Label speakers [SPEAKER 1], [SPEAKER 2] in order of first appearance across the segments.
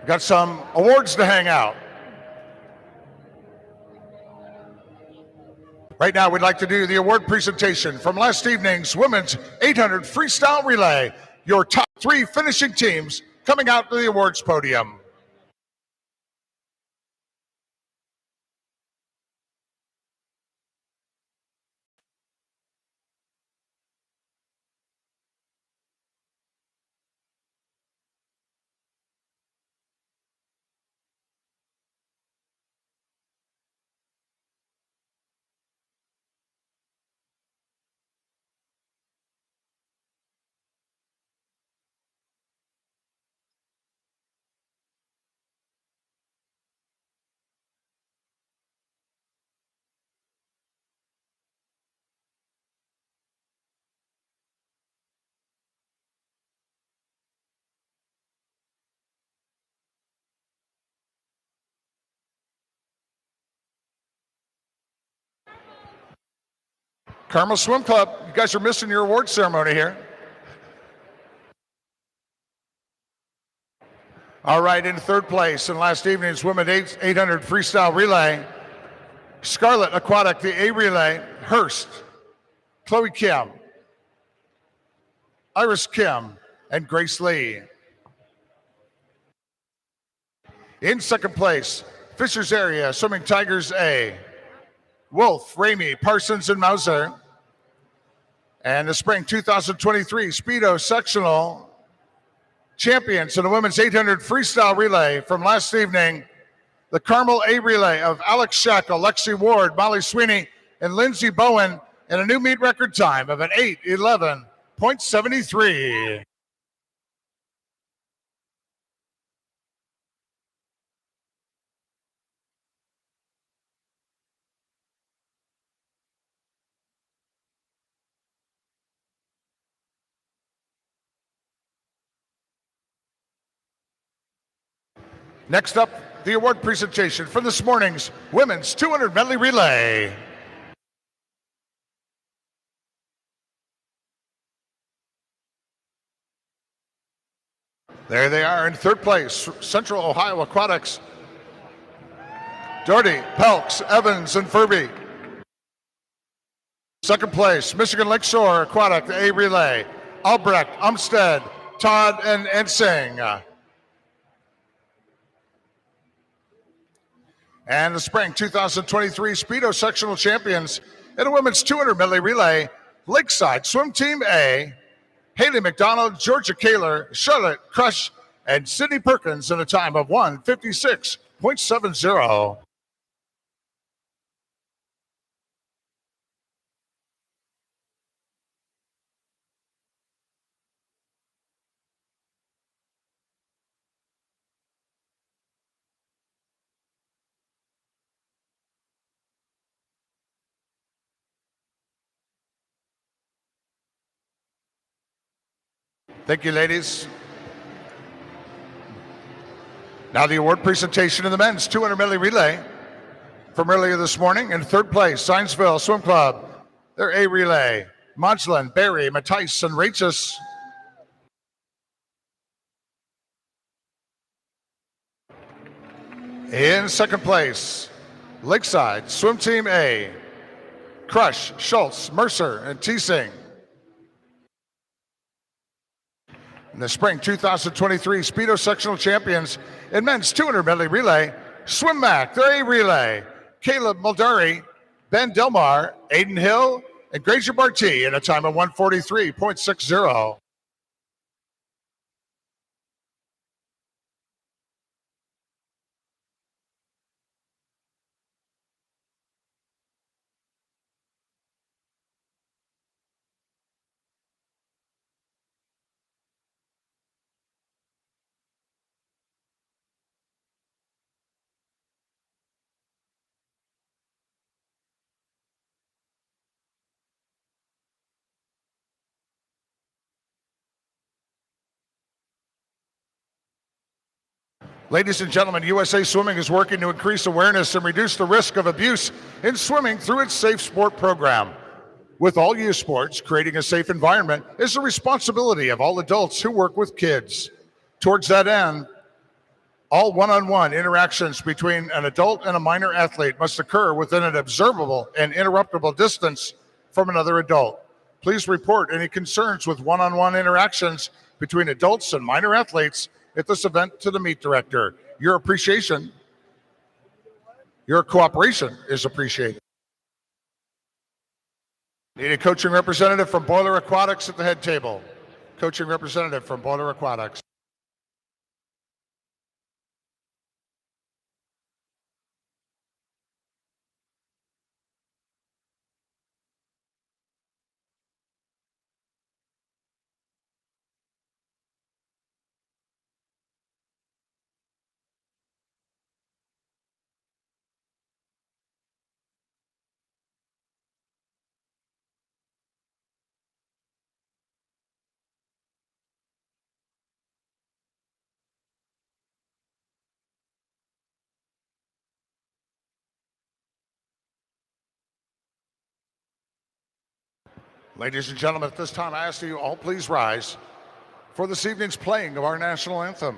[SPEAKER 1] Got some awards to hang out. Right now, we'd like to do the award presentation from last evening's Women's 800 Freestyle Relay. Your top 3 finishing teams coming out to the awards podium. Carmel Swim Club, you guys are missing your award ceremony here. All right, in third place in last evening's Women's 800 Freestyle Relay, Scarlet Aquatic, the A Relay, Hurst, Chloe Kim, Iris Kim, and Grace Lee. In second place, Fishers Area Swimming Tigers A, Wolf, Ramey, Parsons, and Mauser. And the spring 2023 Speedo sectional champions in the women's 800 freestyle relay from last evening, the Carmel A Relay of Alex Shackle, Lexi Ward, Molly Sweeney, and Lindsey Bowen in a new meet record time of an 8:11.73. Next up, the award presentation for this morning's Women's 200 Medley Relay. There they are in third place, Central Ohio Aquatics, Doherty, Pelks, Evans, and Furby. Second place, Michigan Lakeshore Aquatic, the A Relay, Albrecht, Umstead, Todd, and Ensing. And the spring 2023 Speedo sectional champions in a women's 200 medley relay, Lakeside Swim Team A, Haley McDonald, Georgia Kaler, Charlotte Crush, and Sydney Perkins in a time of 1:56.70. Thank you, ladies. Now the award presentation in the men's 200 medley relay from earlier this morning. In third place, Zionsville Swim Club, their A Relay, Modulin, Barry, Matthijs, and Rachis. In second place, Lakeside Swim Team A, Crush, Schultz, Mercer, and Teesing. In the spring 2023 Speedo sectional champions in men's 200 medley relay, Swim Mac, their A Relay, Caleb Muldari, Ben Delmar, Aiden Hill, and Grazier Barty in a time of 1:43.60. Ladies and gentlemen, USA Swimming is working to increase awareness and reduce the risk of abuse in swimming through its Safe Sport program. With all youth sports, creating a safe environment is the responsibility of all adults who work with kids. Towards that end, All one-on-one interactions between an adult and a minor athlete must occur within an observable and interruptible distance from another adult. Please report any concerns with one-on-one interactions between adults and minor athletes at this event to the meet director. Your cooperation is appreciated. Need a coaching representative from Boiler Aquatics at the head table. Coaching representative from Boiler Aquatics. Ladies and gentlemen, at this time, I ask that you all please rise for this evening's playing of our national anthem.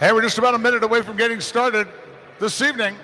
[SPEAKER 1] Hey, we're just about a minute away from getting started this evening.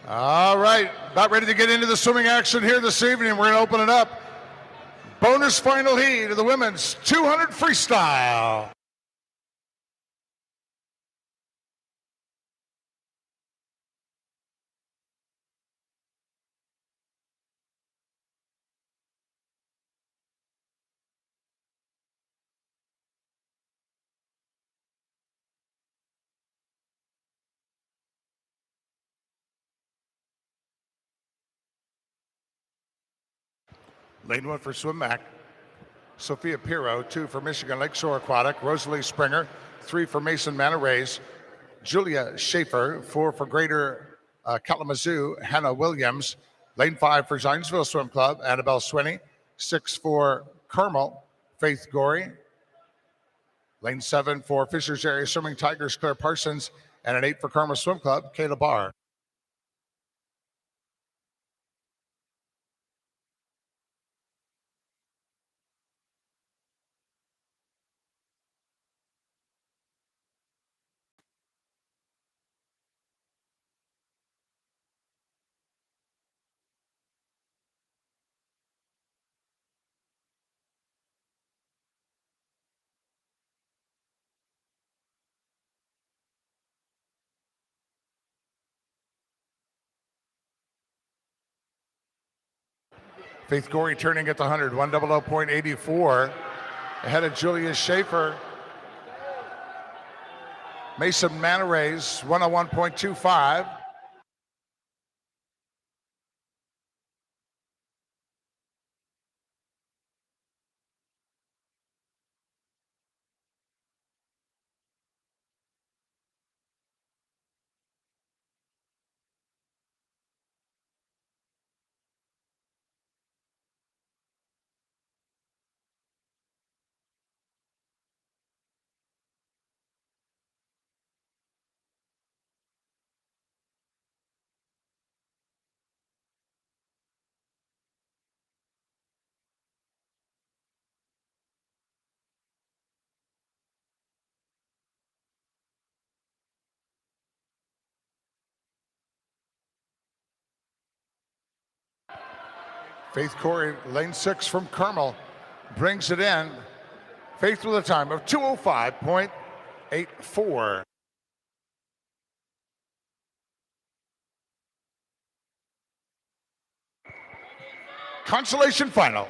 [SPEAKER 1] All right, about ready to get into the swimming action here this evening. We're going to open it up. Bonus final heat of the women's 200 freestyle. Lane 1 for Swim Mac, Sophia Pirro. 2 for Michigan Lakeshore Aquatic, Rosalie Springer. 3 for Mason Manor Rays, Julia Schaefer. 4 for Greater Kalamazoo, Hannah Williams. Lane 5 for Zionsville Swim Club, Annabelle Swinney. 6 for Carmel, Faith Gorey. Lane 7 for Fishers Area Swimming Tigers, Claire Parsons. And an 8 for Carmel Swim Club, Kayla Barr. Faith Gorey turning at the 100, 100.84. Ahead of Julia Schaefer. Mason Manarays, 101.25. Faith Gorey, lane 6 from Carmel, brings it in. Faith with a time of 2:05.84. Consolation final.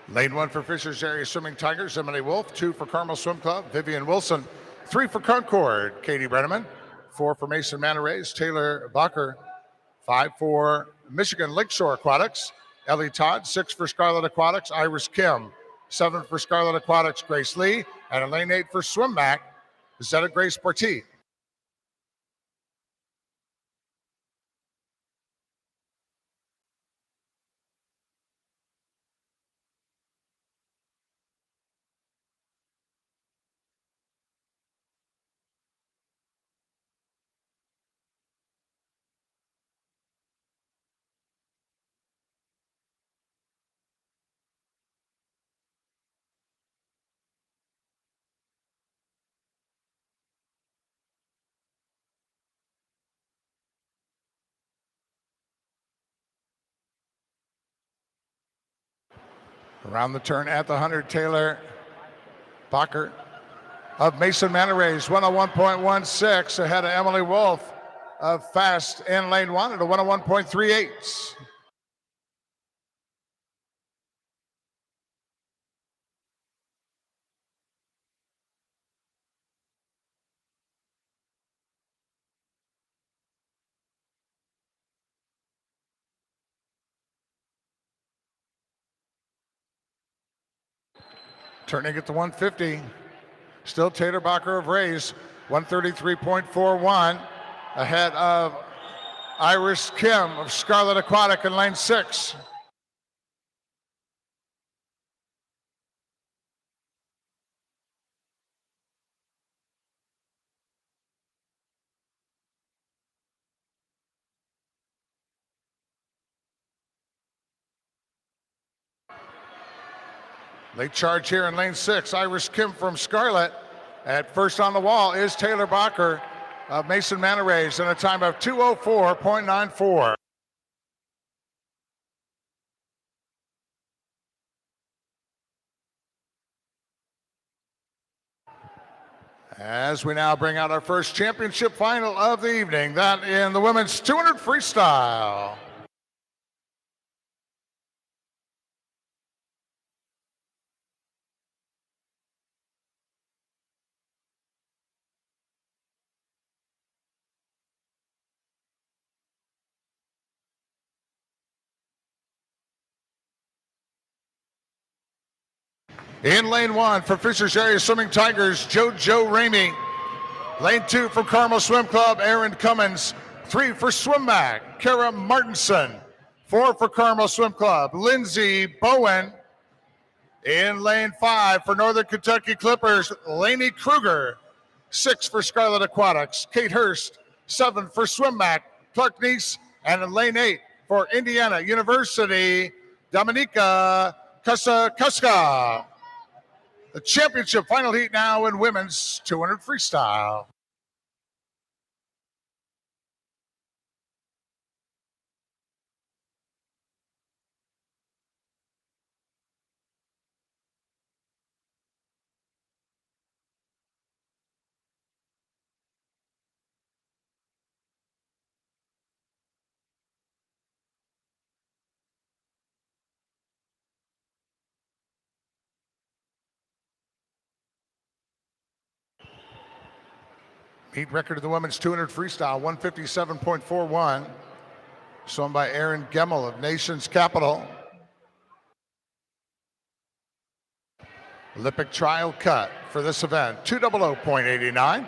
[SPEAKER 1] Lane 1 for Fishers Area Swimming Tigers, Emily Wolf. 2 for Carmel Swim Club, Vivian Wilson. 3 for Concord, Katie Brenneman. 4 for Mason Manor Rays, Taylor Bacher. 5 for Michigan Lakeshore Aquatics, Ellie Todd. 6 for Scarlet Aquatics, Iris Kim. 7 for Scarlet Aquatics, Grace Lee. And in lane 8 for Swim Mac, Zetta Grace Porti. Around the turn at the 100, Taylor Bacher of Mason Manor Rays, 101.16, ahead of Emily Wolf of Fast in lane 1 at a 101.38. Turning at the 150, still Taylor Bacher of Rays, 133.41, ahead of Iris Kim of Scarlet Aquatic in lane 6. Late charge here in lane 6. Iris Kim from Scarlet. At first on the wall is Taylor Bacher of Mason Manor Rays in a time of 2:04.94. As we now bring out our first championship final of the evening, that in the women's 200 freestyle. In lane 1 for Fishers Area Swimming Tigers, JoJo Ramey. Lane 2 for Carmel Swim Club, Aaron Cummins. 3 for SwimMac, Kara Martinson. 4 for Carmel Swim Club, Lindsay Bowen. In lane 5 for Northern Kentucky Clippers, Lainey Kruger. 6 for Scarlet Aquatics, Kate Hurst. 7 for SwimMac, Clark Neese. And in lane 8 for Indiana University, Dominika Kuska. The championship final heat now in women's 200 freestyle. Meet record of the women's 200 freestyle, 157.41. Swum by Aaron Gemmel of Nation's Capital. Olympic trial cut for this event, 200.89.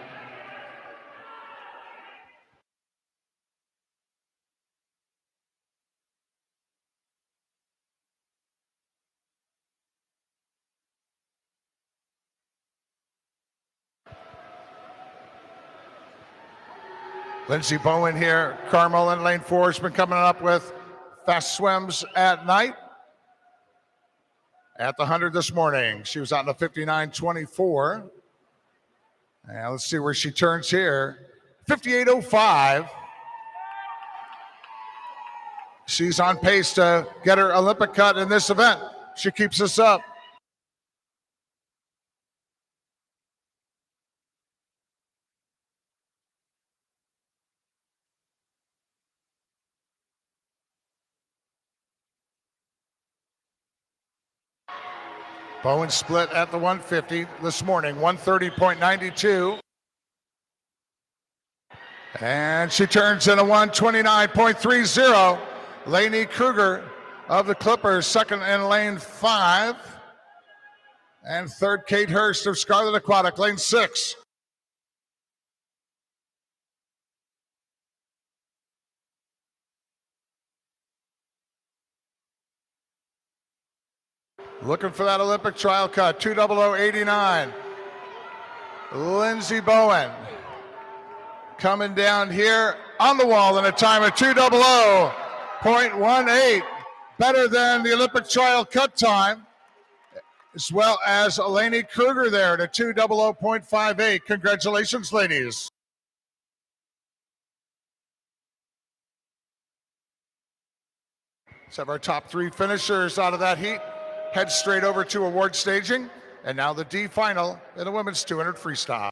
[SPEAKER 1] Lindsey Bowen here, Carmel in lane 4 has been coming up with fast swims at night. At the 100 this morning, she was out in a 59.24. And let's see where she turns here. 58.05. She's on pace to get her Olympic cut in this event. She keeps this up. Bowen split at the 150 this morning, 130.92. And she turns in a 129.30. Lainey Kruger of the Clippers, second in lane 5. And third, Kate Hurst of Scarlet Aquatic, lane 6. Looking for that Olympic trial cut, 200.89. Lindsey Bowen coming down here on the wall in a time of 200.18. Better than the Olympic trial cut time, as well as Lainey Kruger there at a 200.58. Congratulations, ladies. Let's have our top 3 finishers out of that heat. Head straight over to award staging. And now the D final in the women's 200 freestyle.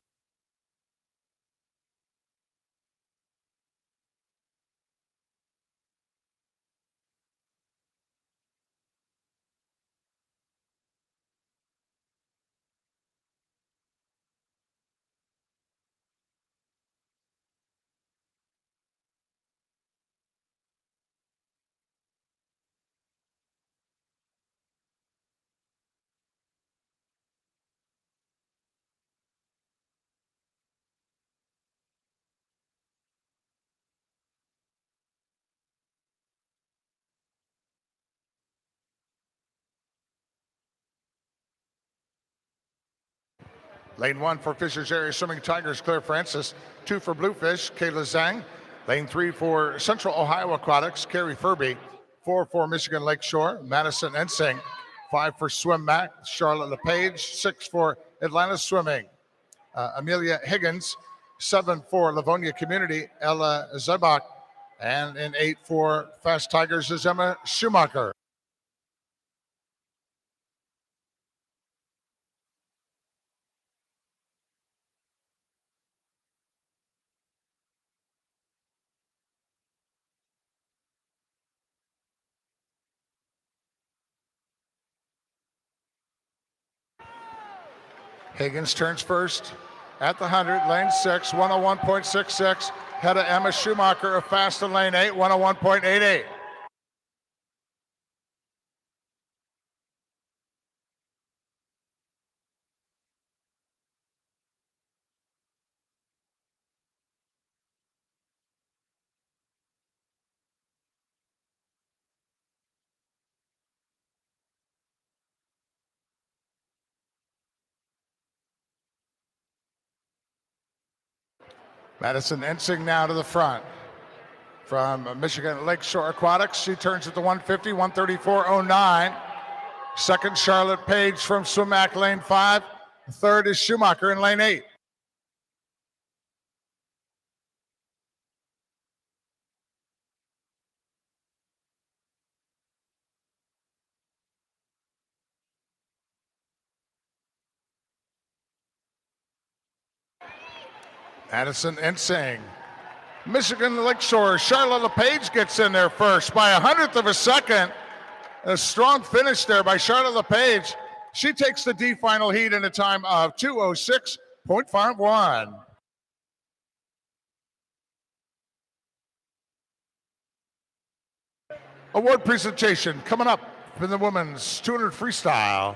[SPEAKER 1] Lane 1 for Fishers Area Swimming Tigers, Claire Francis. 2 for Bluefish, Kayla Zhang. Lane 3 for Central Ohio Aquatics, Carrie Furby. 4 for Michigan Lakeshore, Madison Ensing. 5 for SwimMac, Charlotte LePage. 6 for Atlanta Swimming, Amelia Higgins. 7 for Livonia Community, Ella Zebach. And in 8 for Fast Tigers is Emma Schumacher. Higgins turns first at the 100, lane 6, 101.66. Ahead of Emma Schumacher, fast in lane 8, 101.88. Madison Ensing now to the front. From Michigan Lakeshore Aquatics, she turns at the 150, 134.09. Second, Charlotte Page from Swimac, lane 5. Third is Schumacher in lane 8. Madison Ensing. Michigan Lakeshore, Charlotte LePage gets in there first by 100th of a second. A strong finish there by Charlotte LePage. She takes the D final heat in a time of 2:06.51. Award presentation coming up in the women's 200 freestyle.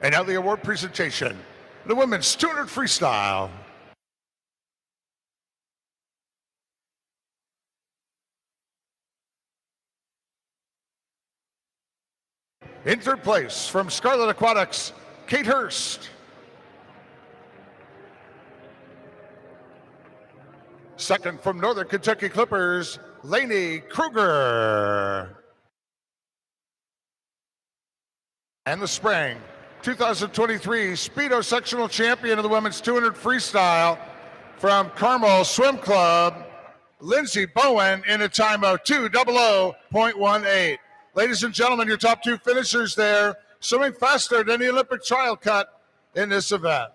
[SPEAKER 1] And now the award presentation, the women's 200 freestyle. In third place from Scarlet Aquatics, Kate Hurst. Second from Northern Kentucky Clippers, Lainey Kruger. And the spring 2023 Speedo sectional champion of the women's 200 freestyle from Carmel Swim Club, Lindsey Bowen, in a time of 2:00.18. Ladies and gentlemen, your top two finishers there, swimming faster than the Olympic trial cut in this event.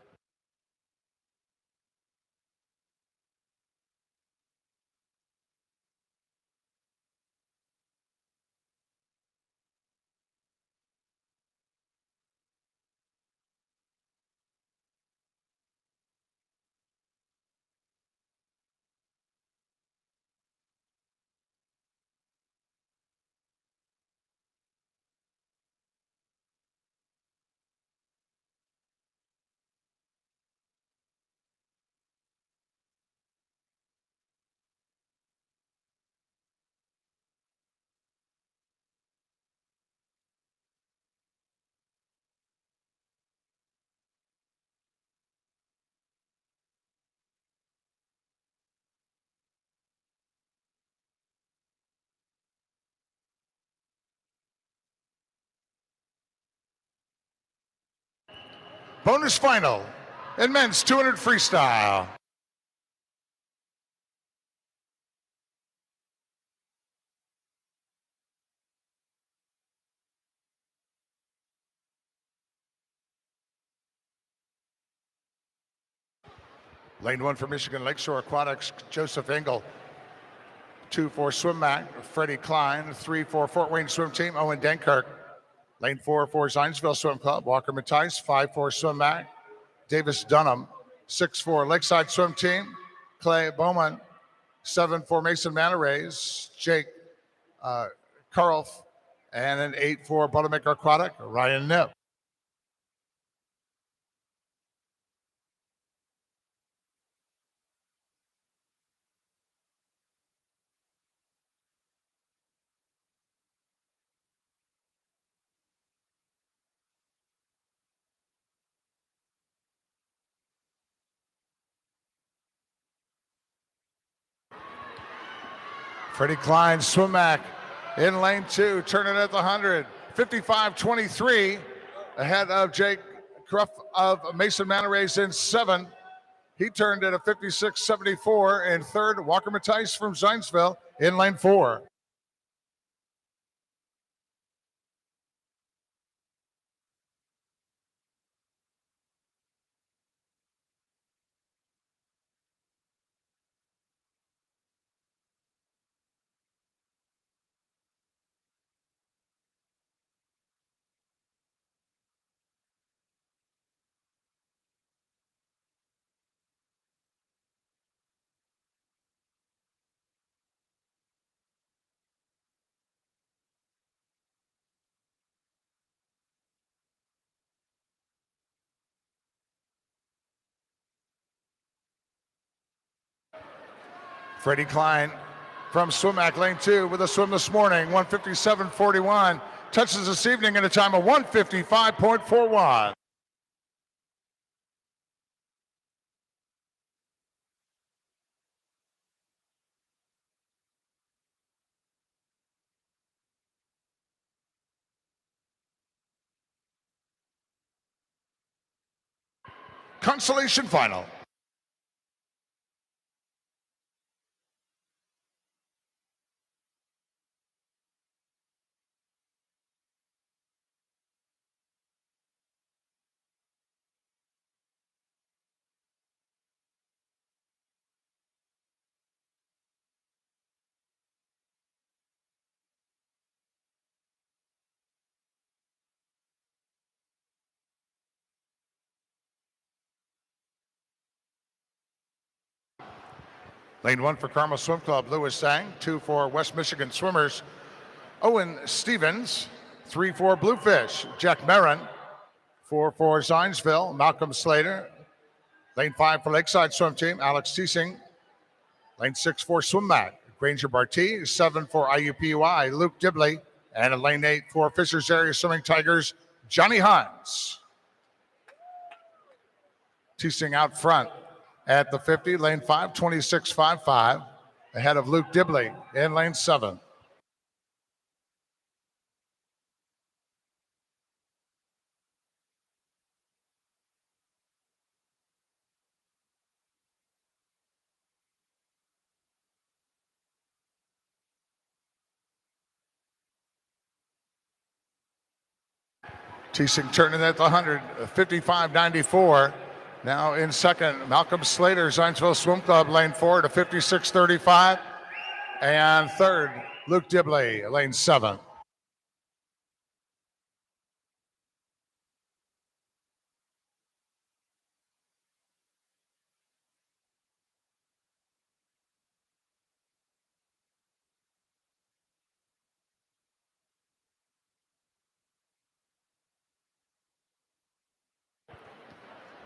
[SPEAKER 1] Bonus final in men's 200 freestyle. Lane 1 for Michigan Lakeshore Aquatics, Joseph Engel. 2 for Swimac, Freddie Klein. 3 for Fort Wayne Swim Team, Owen Denkirk. Lane 4 for Zionsville Swim Club, Walker Matthijs. 5 for Swimac, Davis Dunham. 6 for Lakeside Swim Team, Clay Bowman. 7 for Mason Manarays, Jake Karlf. And an 8 for Bottleneck Aquatic, Ryan Nip. Freddie Klein, Swimac, In lane 2, turning at the 100, 55-23, ahead of Jake Cruff of Mason Manarays in 7. He turned at a 56-74 in 3rd. Walker Matthijs from Zionsville in lane 4. Freddie Klein from Swimac lane 2 with a swim this morning, 157.41. Touches this evening in a time of 155.41. Consolation final. Lane 1 for Carmel Swim Club, Lewis Sang. 2 for West Michigan Swimmers, Owen Stevens. 3 for Bluefish, Jack Marin. 4 for Zionsville, Malcolm Slater. Lane 5 for Lakeside Swim Team, Alex Teesing. Lane 6 for Swimmac, Granger Barty. 7 for IUPUI, Luke Dibley. And in lane 8 for Fishers Area Swimming Tigers, Johnny Hines. Teesing out front at the 50, lane 5, 26.55, ahead of Luke Dibley in lane 7. Teesing turning at the 100, 55.94. Now in second, Malcolm Slater, Zionsville Swim Club, lane 4 to 56.35. And third, Luke Dibley, lane 7.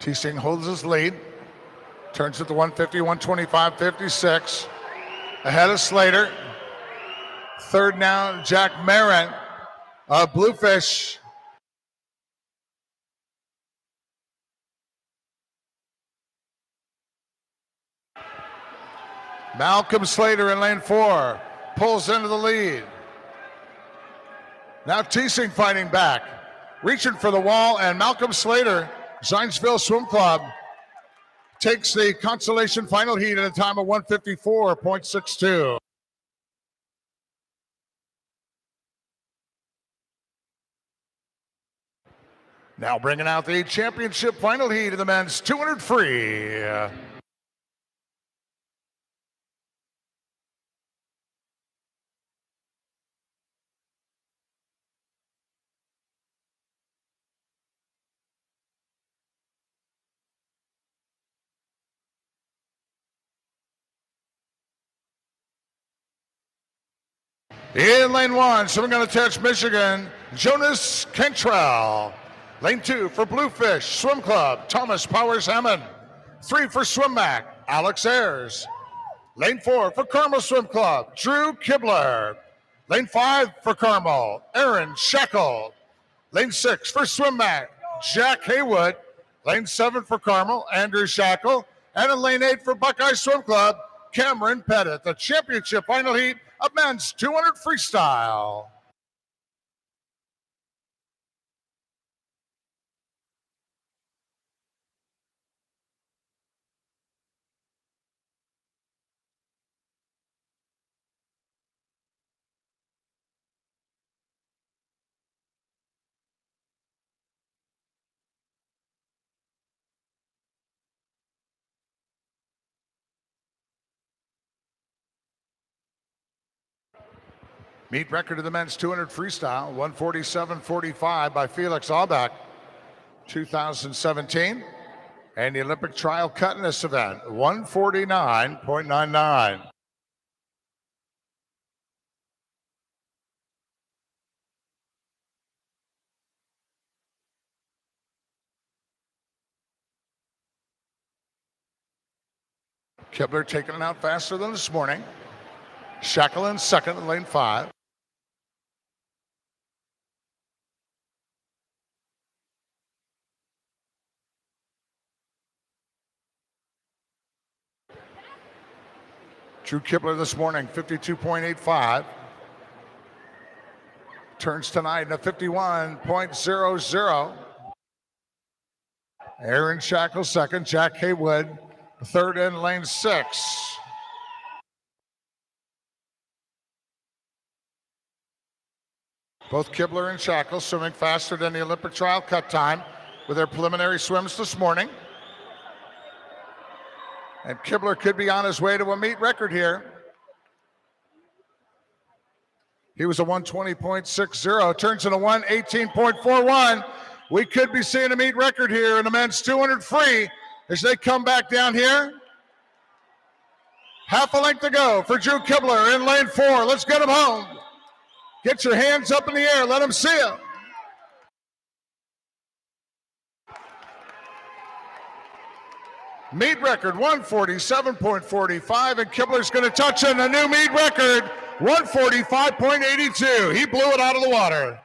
[SPEAKER 1] Teesing holds his lead, turns at the 150, 125, 56. Ahead of Slater. Third now, Jack Marin of Bluefish. Malcolm Slater in lane 4 pulls into the lead. Now Teesing fighting back, reaching for the wall, and Malcolm Slater, Zionsville Swim Club, takes the consolation final heat at a time of 154.62. Now bringing out the championship final heat of the men's 200 free. In lane 1, swimming on the touch, Michigan, Jonas Cantrell. Lane 2 for Bluefish Swim Club, Thomas Powers Hammond. 3 for Swimmac, Alex Ayers. Lane 4 for Carmel Swim Club, Drew Kibler. Lane 5 for Carmel, Aaron Shackle. Lane 6 for Swimmac, Jack Haywood. Lane 7 for Carmel, Andrew Shackle. And in lane 8 for Buckeye Swim Club, Cameron Pettit. The championship final heat of men's 200 freestyle. Meet record of the men's 200 freestyle, 147.45 by Felix Albach, 2017. And the Olympic trial cut in this event, 149.99. Kibler taking it out faster than this morning. Shackle in second in lane 5. Drew Kibler this morning, 52.85. Turns tonight in a 51.00. Aaron Shackle second, Jack Haywood third in lane 6. Both Kibler and Shackle swimming faster than the Olympic trial cut time with their preliminary swims this morning. And Kibler could be on his way to a meet record here. He was a 120.60, turns into 118.41. We could be seeing a meet record here in the men's 200 free as they come back down here. Half a length to go for Drew Kibler in lane 4. Let's get him home. Get your hands up in the air. Let him see it. Meet record 147.45, and Kibler's going to touch in a new meet record 145.82. He blew it out of the water.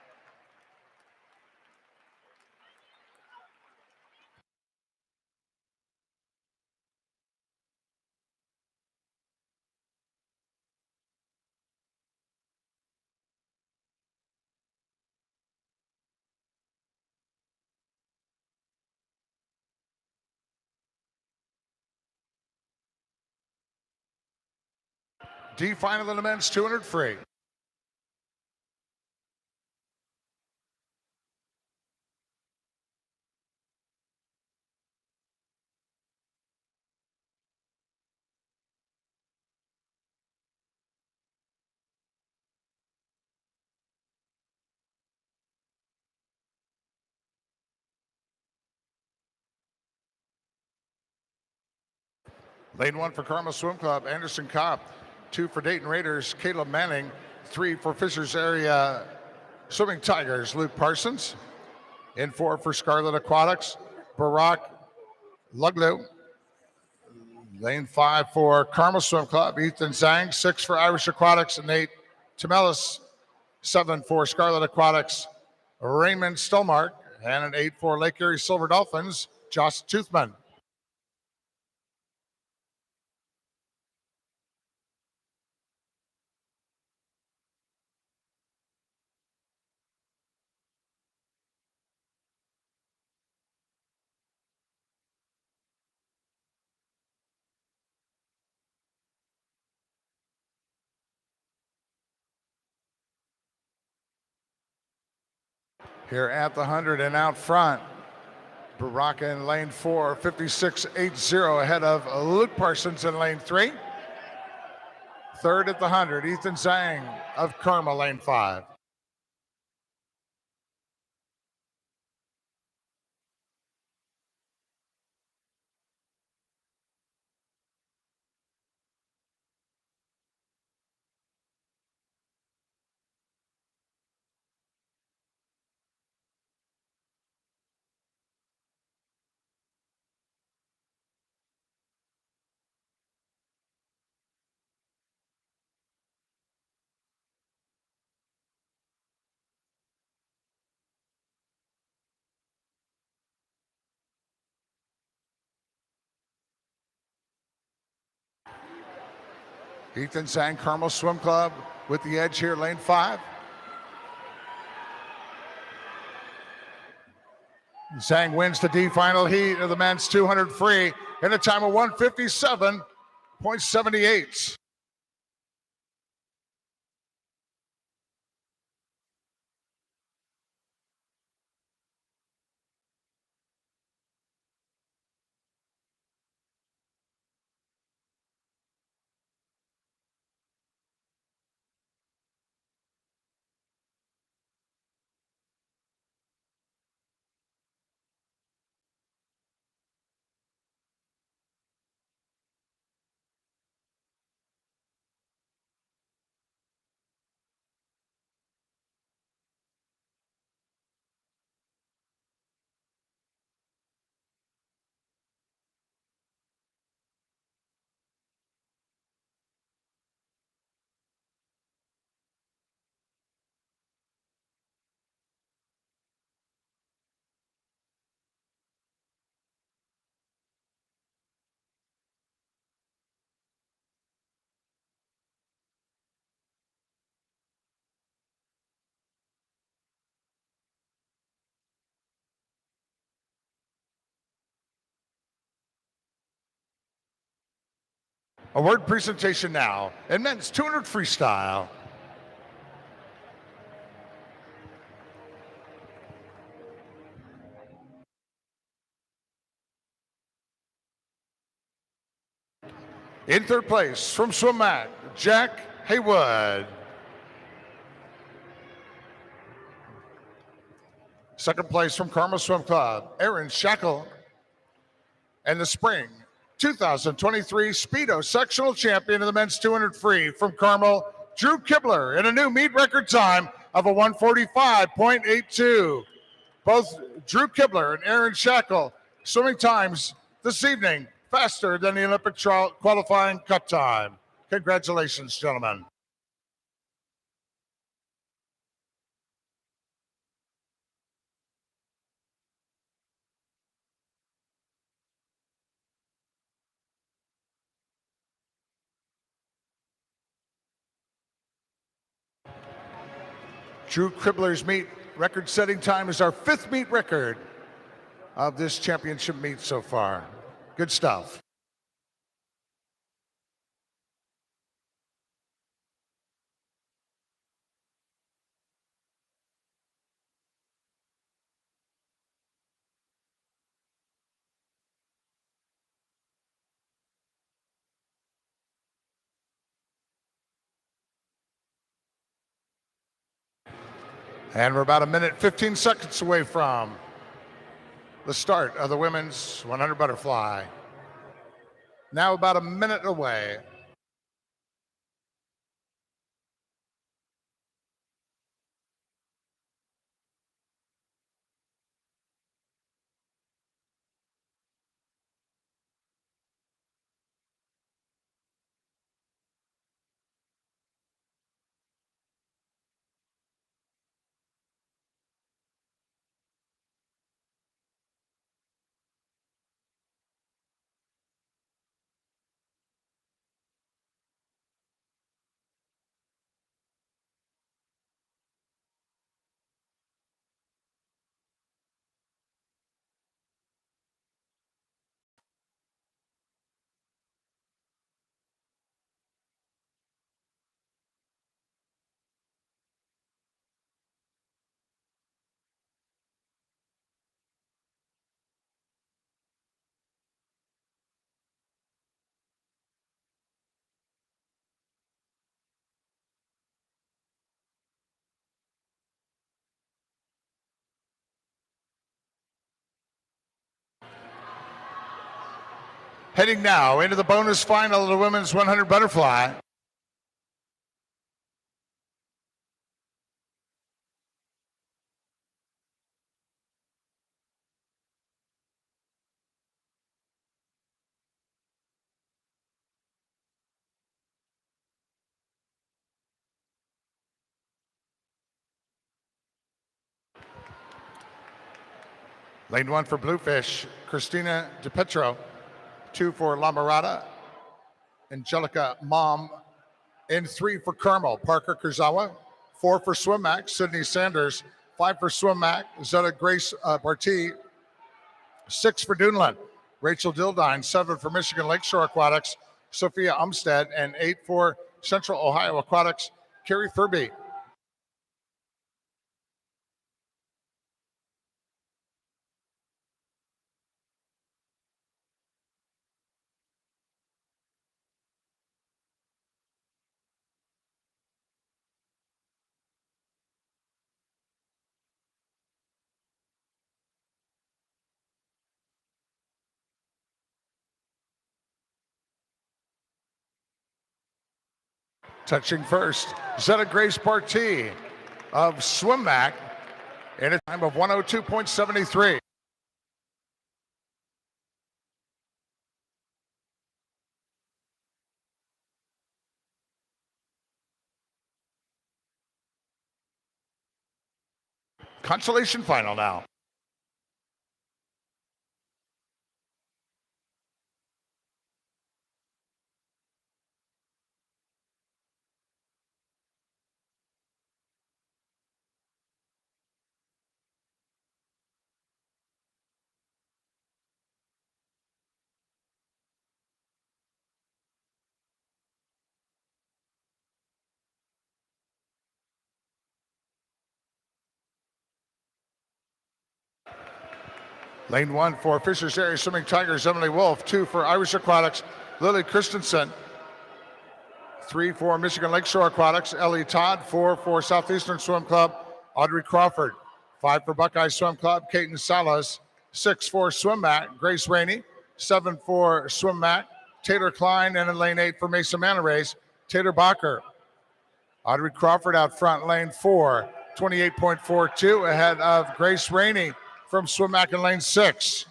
[SPEAKER 1] D final in the men's 200 free. Lane 1 for Carmel Swim Club, Anderson Kopp. 2 for Dayton Raiders, Caleb Manning. 3 for Fishers Area Swimming Tigers, Luke Parsons. In 4 for Scarlet Aquatics, Barack Luglu. Lane 5 for Carmel Swim Club, Ethan Zhang. 6 for Irish Aquatics, Nate Temelis. 7 for Scarlet Aquatics, Raymond Stolmark. And an 8 for Lake Erie Silver Dolphins, Josh Toothman. Here at the 100 and out front, Baraka in lane 4, 56.80 ahead of Luke Parsons in lane 3. Third at the 100, Ethan Zhang of Carmel, lane 5. Ethan Zhang, Carmel Swim Club with the edge here, lane 5. Zhang wins the D final heat of the men's 200 free in a time of 1:57.78. A word presentation now in men's 200 freestyle. In third place from swim mat, Jack Haywood. Second place from Carmel Swim Club, Aaron Shackle. And the spring 2023 Speedo sectional champion of the men's 200 free from Carmel, Drew Kibler, in a new meet record time of a 1:45.82. Both Drew Kibler and Aaron Shackle swimming times this evening faster than the Olympic qualifying cut time. Congratulations, gentlemen. Drew Kibler's meet record-setting time is our 5th meet record of this championship meet so far. Good stuff. And we're about 1:15 away from the start of the women's 100 butterfly. Now about a minute away. Heading now into the bonus final of the women's 100 butterfly. Lane 1 for Bluefish, Christina DiPetro. 2 for La Mirada, Angelica Mom In 3 for Carmel, Parker Kurzawa. 4 for Swim-Mac, Sydney Sanders. 5 for Swim-Mac, Zeta Grace Barty. 6 for Dunlin, Rachel Dildine. 7 for Michigan Lakeshore Aquatics, Sophia Umstead. And 8 for Central Ohio Aquatics, Carrie Furby. Touching first, Zeta Grace Barty of Swim-Mac in a time of 102.73. Consolation final now. Lane 1 for Fishers Area Swimming Tigers, Emily Wolf. 2 for Irish Aquatics, Lily Christensen. 3 for Michigan Lakeshore Aquatics, Ellie Todd. 4 for Southeastern Swim Club, Audrey Crawford. 5 for Buckeye Swim Club, Kaiten Salas. 6 for Swim-Mac, Grace Rainey. 7 for Swim-Mac, Taylor Klein. And in lane 8 for Mesa Manta Rays, Taylor Bacher. Audrey Crawford out front, lane 4, 28.42 ahead of Grace Rainey from Swim-Mac in lane 6.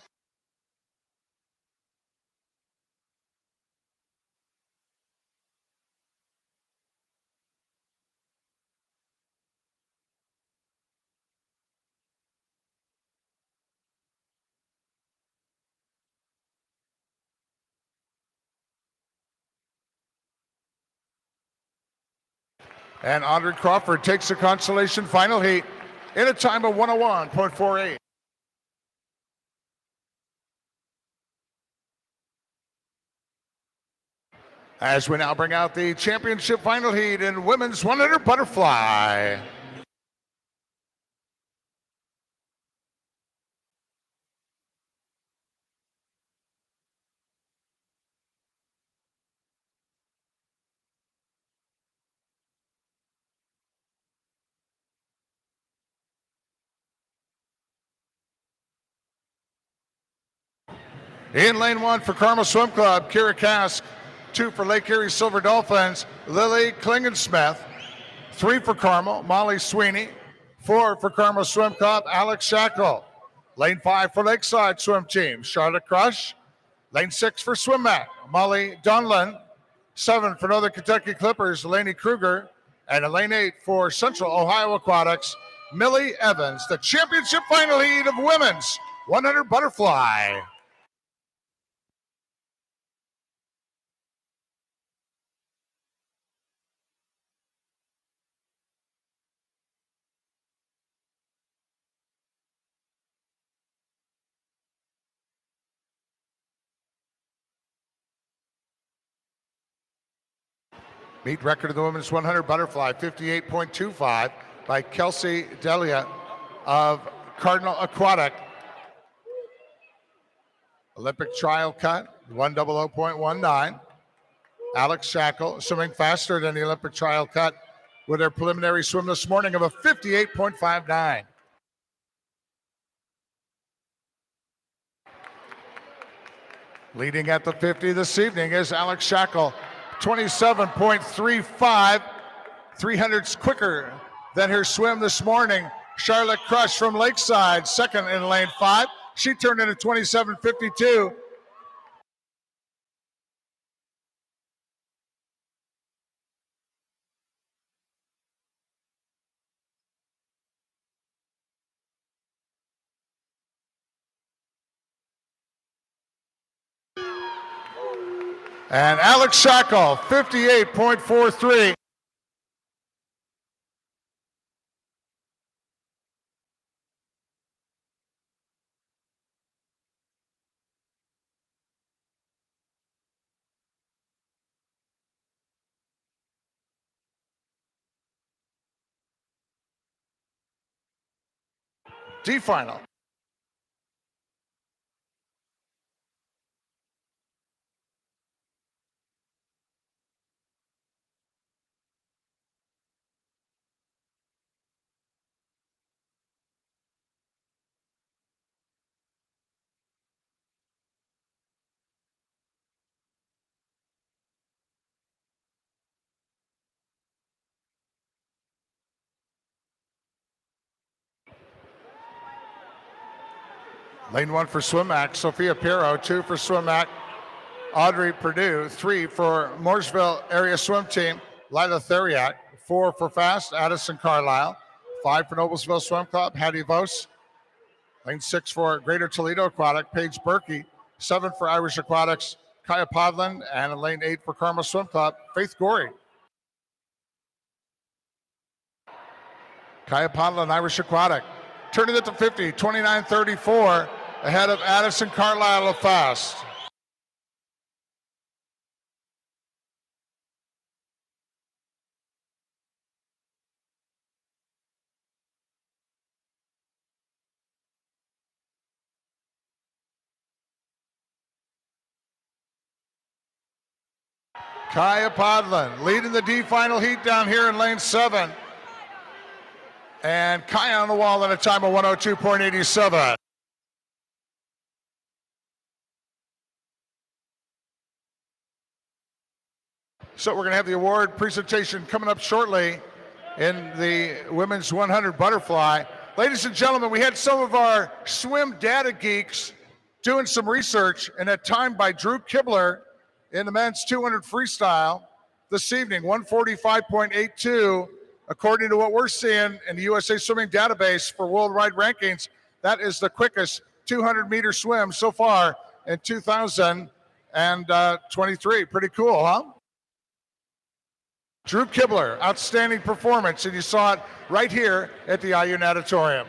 [SPEAKER 1] And Audrey Crawford takes the consolation final heat in a time of 101.48. As we now bring out the championship final heat in women's 100 butterfly. In lane 1 for Carmel Swim Club, Kira Kask. 2 for Lake Erie Silver Dolphins, Lily Klingensmith. 3 for Carmel, Molly Sweeney. 4 for Carmel Swim Club, Alex Shackle. Lane 5 for Lakeside Swim Team, Charlotte Crush. Lane 6 for Swim-Mac, Molly Donlin. 7 for Northern Kentucky Clippers, Lainey Kruger. And in lane 8 for Central Ohio Aquatics, Millie Evans. The championship final heat of women's 100 butterfly. Meet record of the women's 100 butterfly, 58.25 by Kelsey Delia of Cardinal Aquatic. Olympic trial cut, 100.19. Alex Shackle swimming faster than the Olympic trial cut with their preliminary swim this morning of a 58.59. Leading at the 50 this evening is Alex Shackle, 27.35, 300s quicker than her swim this morning. Charlotte Crush from Lakeside, second in lane 5. She turned in a 27.52. And Alex Shackle, 58.43. D final. Lane 1 for swim act, Sophia Pirro. 2 for swim act, Audrey Purdue. 3 for Mooresville area swim team, Lila Theriak. 4 for fast, Addison Carlisle. 5 for Noblesville Swim Club, Hattie Vos. Lane 6 for Greater Toledo Aquatic, Paige Berkey. 7 for Irish Aquatics, Kaya Podland. And in lane 8 for Carmel Swim Club, Faith Gorey. Kaya Podland, Irish Aquatic. Turning it to 50, 29.34, ahead of Addison Carlisle of fast. Kaya Podland leading the D final heat down here in lane 7. And Kaya on the wall at a time of 102.87. So we're going to have the award presentation coming up shortly in the women's 100 butterfly. Ladies and gentlemen, we had some of our swim data geeks doing some research, and at time by Drew Kibler in the men's 200 freestyle this evening, 145.82. According to what we're seeing in the USA Swimming Database for worldwide rankings, that is the quickest 200-meter swim so far in 2023. Pretty cool, huh? Drew Kibler, outstanding performance, and you saw it right here at the IU Natatorium.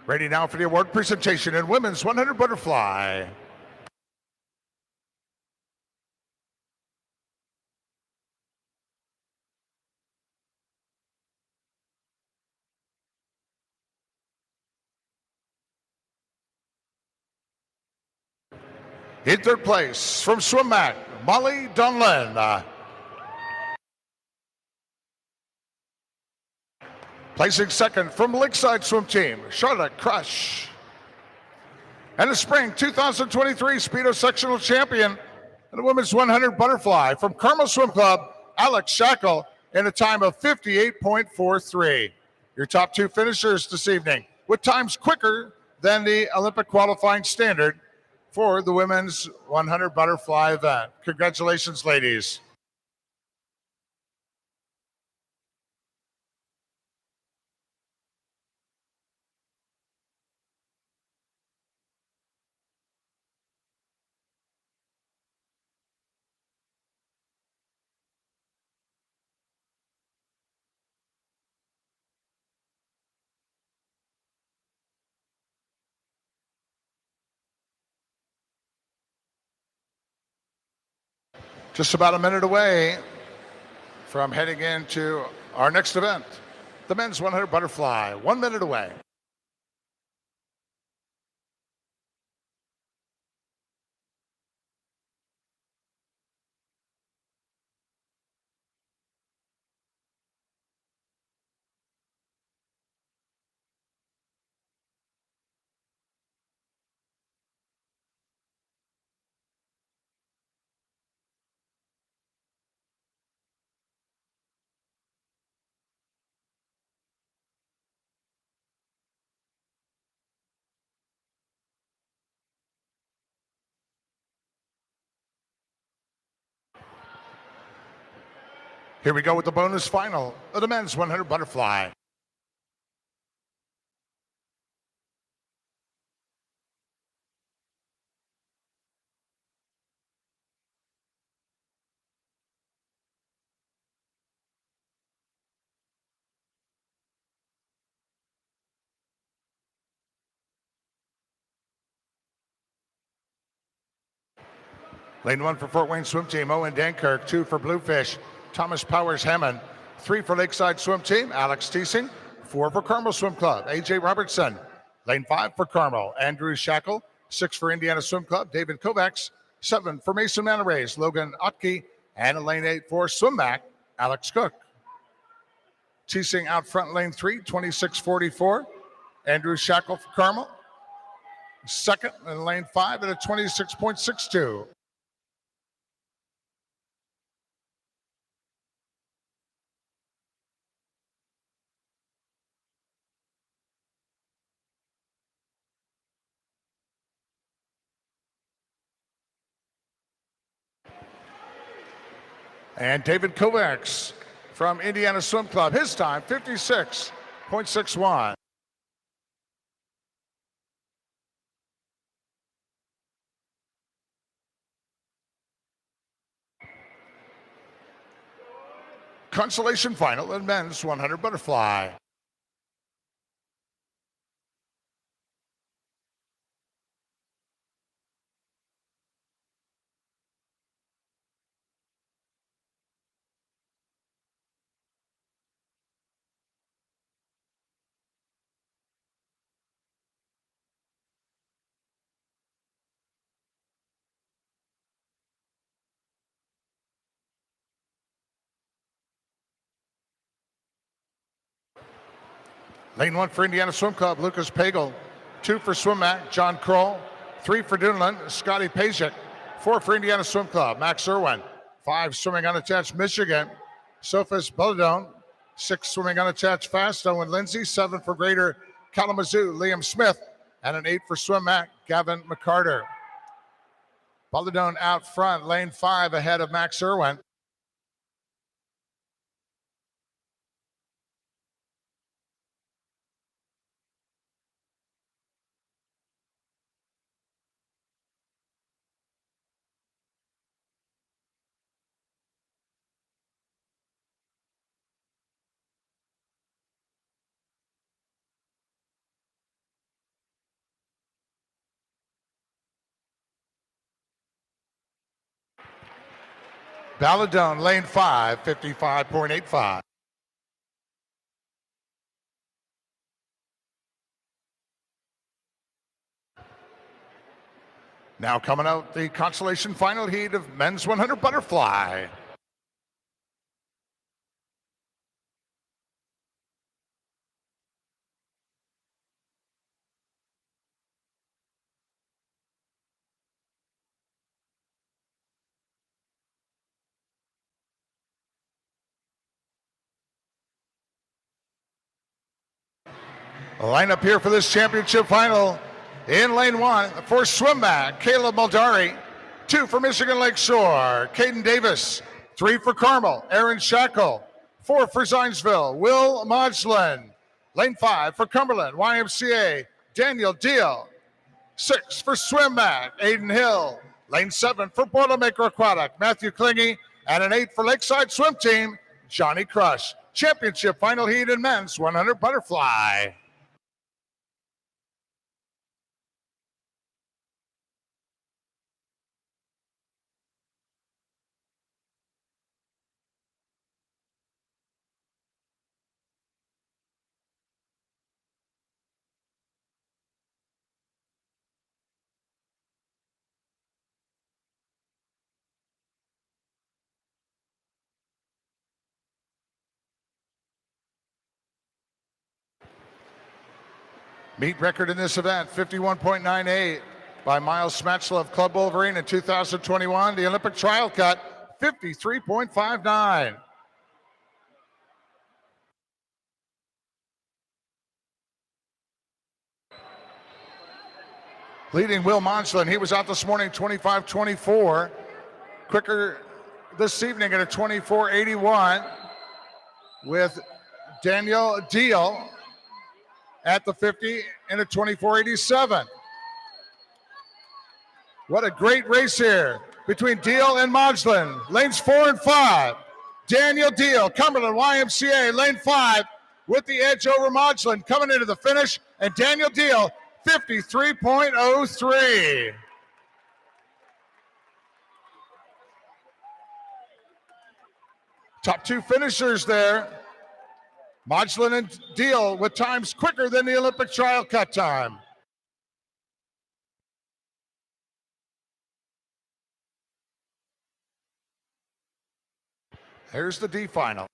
[SPEAKER 1] Ready now for the award presentation in women's 100 butterfly. In third place from Swim Mac, Molly Donlan. Placing second from Lakeside Swim Team, Charlotte Crush. And the spring 2023 Speedo Sectional Champion and the women's 100 butterfly from Carmel Swim Club, Alex Shackle, in a time of 58.43. Your top 2 finishers this evening with times quicker than the Olympic qualifying standard for the women's 100 butterfly event. Congratulations, ladies. Just about a minute away from heading into our next event, the men's 100 butterfly. 1 minute away. Here we go with the bonus final of the men's 100 butterfly. Lane 1 for Fort Wayne Swim Team, Owen Dankirk. 2 for Bluefish, Thomas Powers Hammond. 3 for Lakeside Swim Team, Alex Teesing. 4 for Carmel Swim Club, AJ Robertson. Lane 5 for Carmel, Andrew Shackle. 6 for Indiana Swim Club, David Kovacs. 7 for Mason Manor Rays, Logan Otke. And in lane 8 for Swim Mac, Alex Cook. Teesing out front, lane 3, 26.44. Andrew Shackle for Carmel. Second in lane 5 at a 26.62. And David Kovacs from Indiana Swim Club, his time 56.61. Consolation final in men's 100 butterfly. Lane 1 for Indiana Swim Club, Lucas Pagel. 2 for Swim Mac, John Kroll. 3 for Duneland, Scotty Pajek. 4 for Indiana Swim Club, Max Irwin. 5 swimming unattached, Michigan, Sophus Belladone. 6 swimming unattached fast, Owen Lindsay. 7 for Greater Kalamazoo, Liam Smith. And an 8 for Swim Mac, Gavin McCarter. Belladone out front, lane 5 ahead of Max Irwin. Belladone, lane 5, 55.85. Now coming out the consolation final heat of men's 100 butterfly. Line up here for this championship final. In lane 1 for Swim Mac, Caleb Muldari. 2 for Michigan Lake Shore, Caden Davis. 3 for Carmel, Aaron Shackle. 4 for Zionsville, Will Modglin. Lane 5 for Cumberland, YMCA, Daniel Deal. 6 for Swim Mac, Aiden Hill. Lane 7 for Boilermaker Aquatic, Matthew Klingy. And an 8 for Lakeside Swim Team, Johnny Crush. Championship final heat in men's 100 butterfly. Meet record in this event, 51.98 by Miles Smatchler of Club Wolverine in 2021. The Olympic trial cut, 53.59. Leading Will Monslin, he was out this morning 25-24. Quicker this evening at a 24.81 with Daniel Deal at the 50 in a 24.87. What a great race here between Deal and Modglin. Lanes 4 and 5. Daniel Deal, Cumberland YMCA, lane 5 with the edge over Modglin coming into the finish. And Daniel Deal, 53.03. Top two finishers there. Modglin and Deal with times quicker than the Olympic trial cut time. Here's the D final.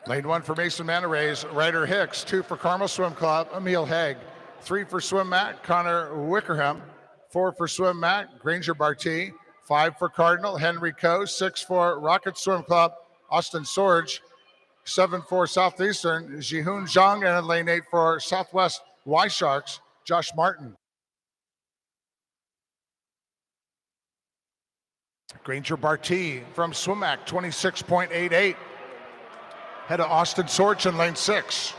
[SPEAKER 1] Lane 1 for Mason Manarays, Ryder Hicks. 2 for Carmel Swim Club, Emil Haig. 3 for Swim Mac, Connor Wickerham. 4 for Swim Mac, Granger Barty. 5 for Cardinal, Henry Coe. 6 for Rocket Swim Club, Austin Sorge. 7 for Southeastern, Jihoon Zhang. And in lane 8 for Southwest Y Sharks, Josh Martin. Granger Barty from Swim Mac, 26.88. Head of Austin Sorge in lane 6.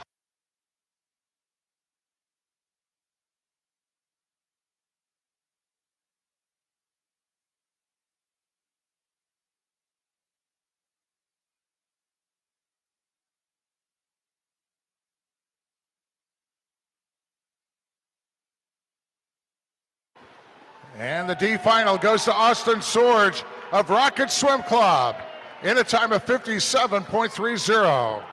[SPEAKER 1] And the D final goes to Austin Sorge of Rocket Swim Club in a time of 57.30.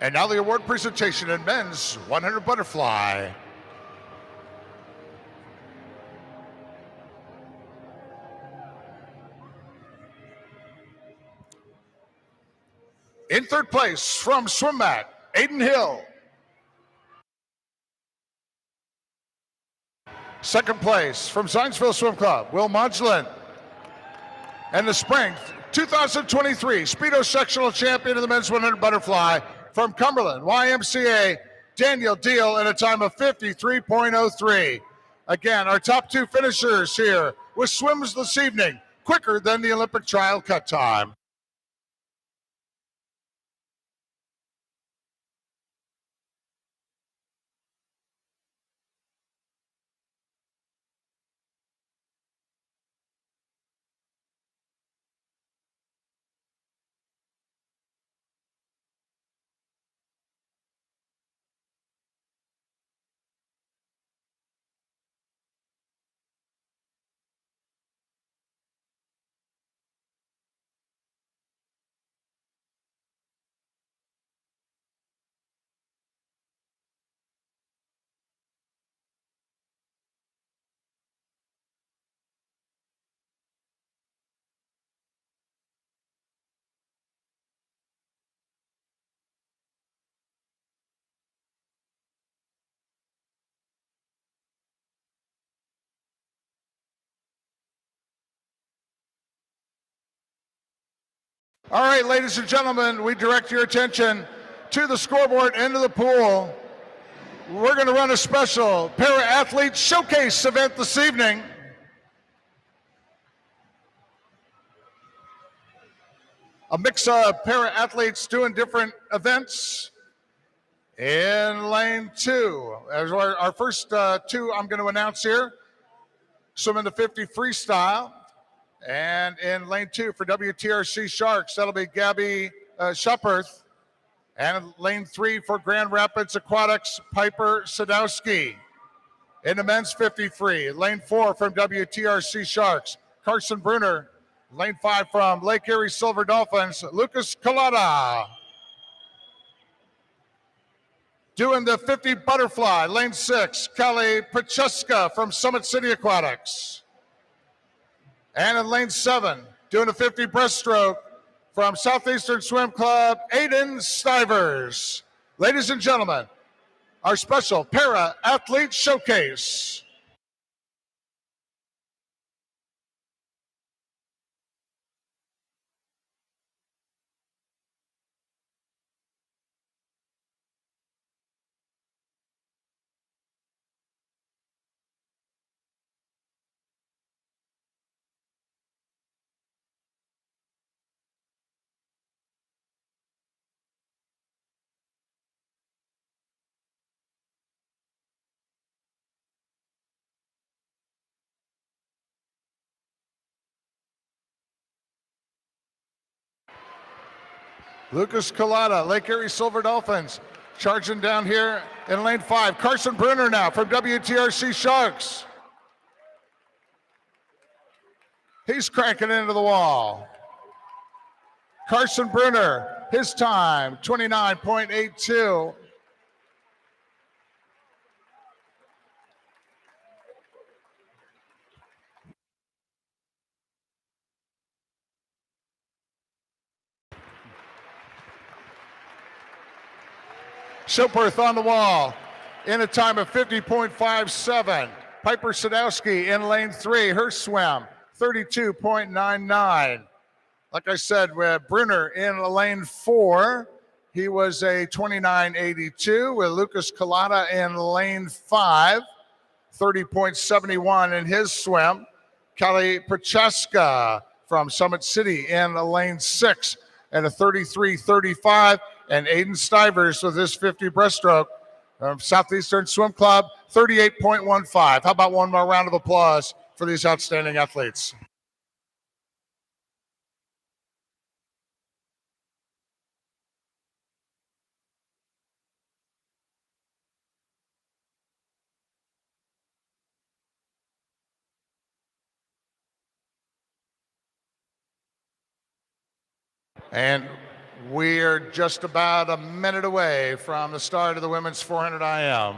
[SPEAKER 1] And now the award presentation in men's 100 butterfly. In third place from Swim Mac, Aiden Hill. Second place from Zionsville Swim Club, Will Modglin. And the Spring 2023 Speedo Sectional Champion of the men's 100 butterfly from Cumberland YMCA, Daniel Deal in a time of 53.03. Again, our top two finishers here with swims this evening, quicker than the Olympic trial cut time. All right, ladies and gentlemen, we direct your attention to the scoreboard end of the pool. We're going to run a special para-athlete showcase event this evening. A mix of para-athletes doing different events. In lane 2, as our first 2 I'm going to announce here, swimming the 50 freestyle. And in lane 2 for WTRC Sharks, that'll be Gabby Shepperth. And lane 3 for Grand Rapids Aquatics, Piper Sadowski. In the men's 53, lane 4 from WTRC Sharks, Carson Bruner. Lane 5 from Lake Erie Silver Dolphins, Lucas Collada. Doing the 50 butterfly, lane 6, Kelly Pacheska from Summit City Aquatics. And in lane 7, doing the 50 breaststroke from Southeastern Swim Club, Aiden Stivers. Ladies and gentlemen, our special para-athlete showcase. Lucas Collada, Lake Erie Silver Dolphins, charging down here in lane 5. Carson Bruner now from WTRC Sharks. He's cranking into the wall. Carson Bruner, his time, 29.82. Shilperth on the wall in a time of 50.57. Piper Sadowski in lane 3, her swim, 32.99. Like I said, with Bruner in lane 4, he was a 29.82. With Lucas Collada in lane 5, 30.71 in his swim. Kelly Pacheska from Summit City in lane 6 and a 33.35. And Aiden Stivers with his 50 breaststroke from Southeastern Swim Club, 38.15. How about one more round of applause for these outstanding athletes? And we're just about a minute away from the start of the women's 400 IM.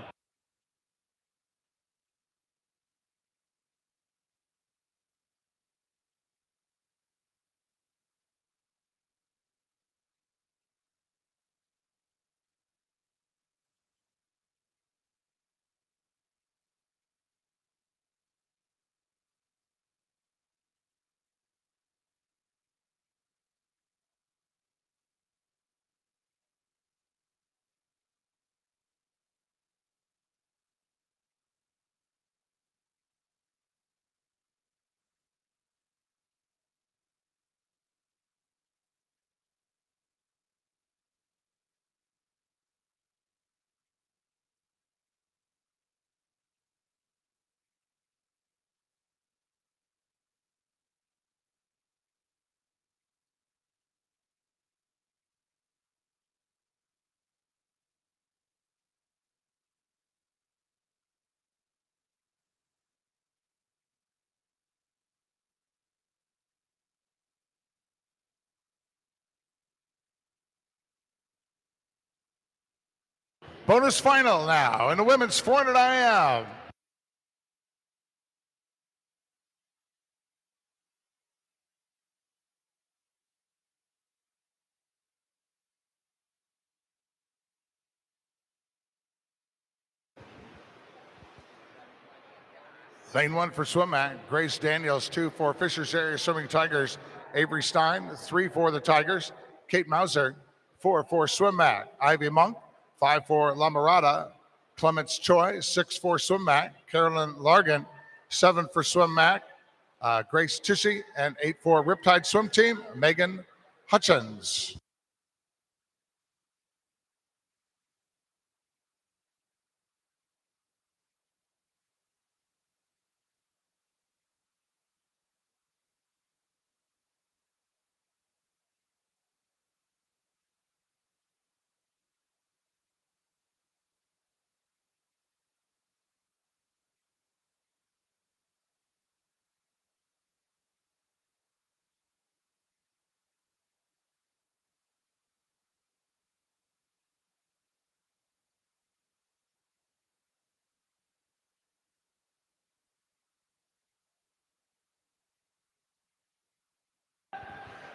[SPEAKER 1] Bonus final now in the women's 400 IM. Lane 1 for SwimMac, Grace Daniels. 2 for Fishers Area Swimming Tigers, Avery Stein, 3 for the Tigers. Kate Mauser, 4 for SwimMac. Ivy Monk, 5 for La Mirada. Clements Choi, 6 for SwimMac. Carolyn Largan, 7 for SwimMac. Grace Tishy, and 8 for Riptide Swim Team, Megan Hutchins.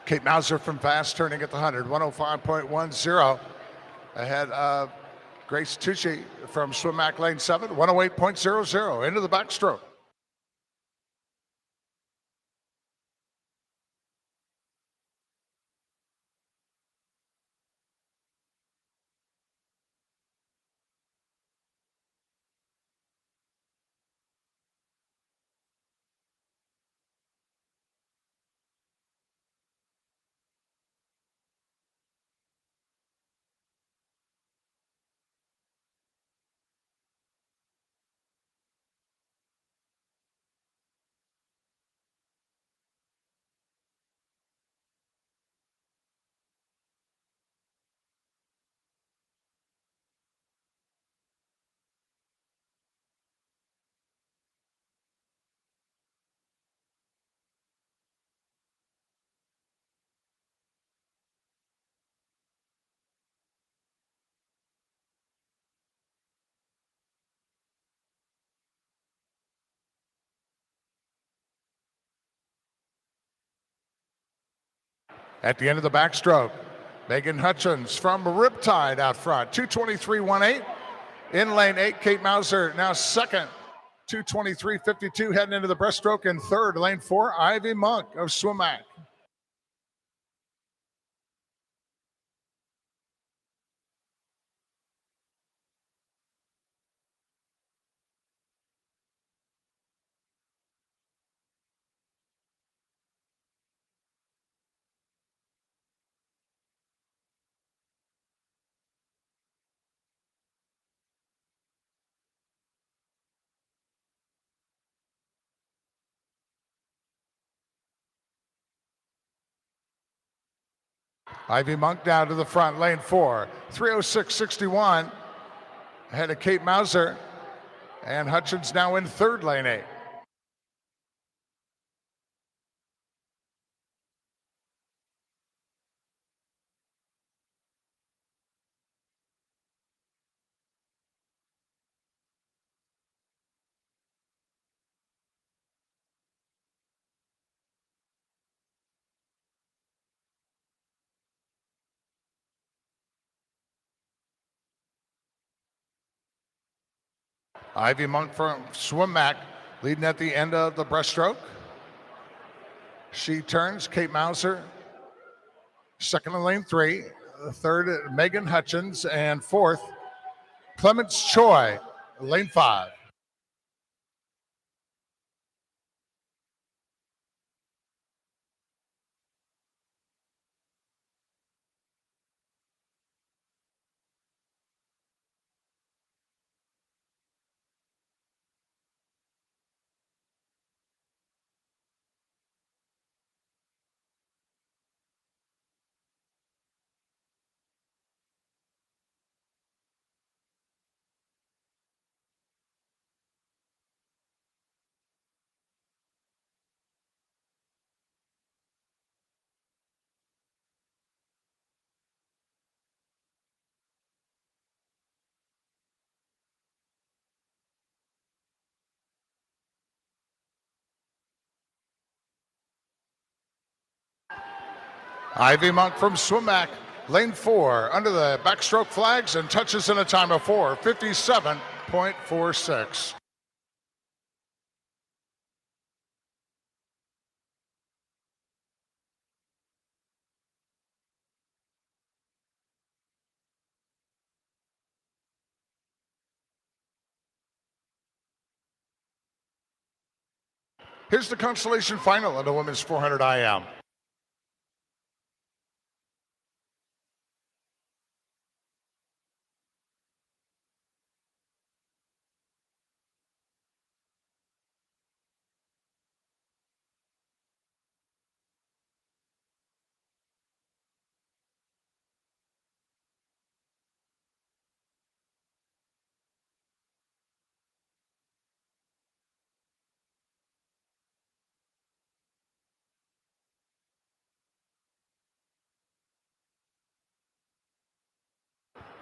[SPEAKER 1] Kate Mauser from Fast turning at the 100, 105.10. Ahead of Grace Tucci from SwimMac Lane 7, 108.00 into the backstroke. At the end of the backstroke, Megan Hutchins from Riptide out front, 223.18. In lane 8, Kate Mauser now second, 223.52 heading into the breaststroke. In third, lane 4, Ivy Monk of SwimMac. Ivy Monk down to the front, lane 4, 306.61 ahead of Kate Mauser, and Hutchins now in third, lane 8. Ivy Monk from SwimMac leading at the end of the breaststroke. She turns, Kate Mauser, second in lane 3, third, Megan Hutchins, and fourth, Clements Choi, lane 5. Ivy Monk from SwimMac, lane 4, under the backstroke flags and touches in a time of 4:57.46. Here's the consolation final in the women's 400 IM.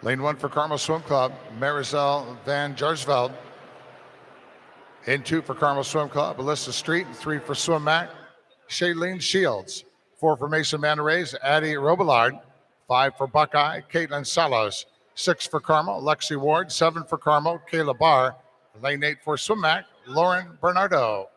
[SPEAKER 1] Lane 1 for Carmel Swim Club, Marisol Van Jarsveld. In 2 for Carmel Swim Club, Alyssa Street. 3 for Swim Mac, Shailene Shields. 4 for Mason Manarays, Addie Robillard. 5 for Buckeye, Caitlin Salos. 6 for Carmel, Lexi Ward. 7 for Carmel, Kayla Barr. Lane 8 for Swim Mac, Lauren Bernardo.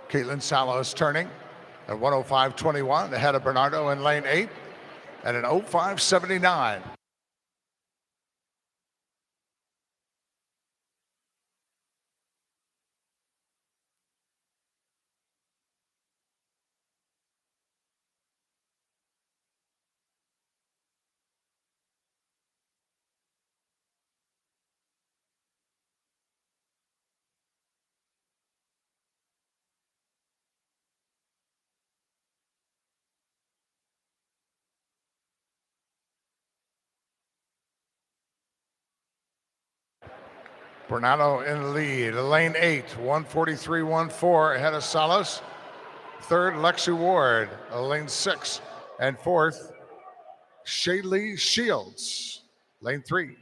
[SPEAKER 1] Caitlin Salos turning at 105.21 ahead of Bernardo in lane 8 at an 05.79. Bernardo in the lead, lane 8, 143.14 ahead of Salos. Third, Lexi Ward, lane 6. And fourth, Shaylee Shields, lane 3.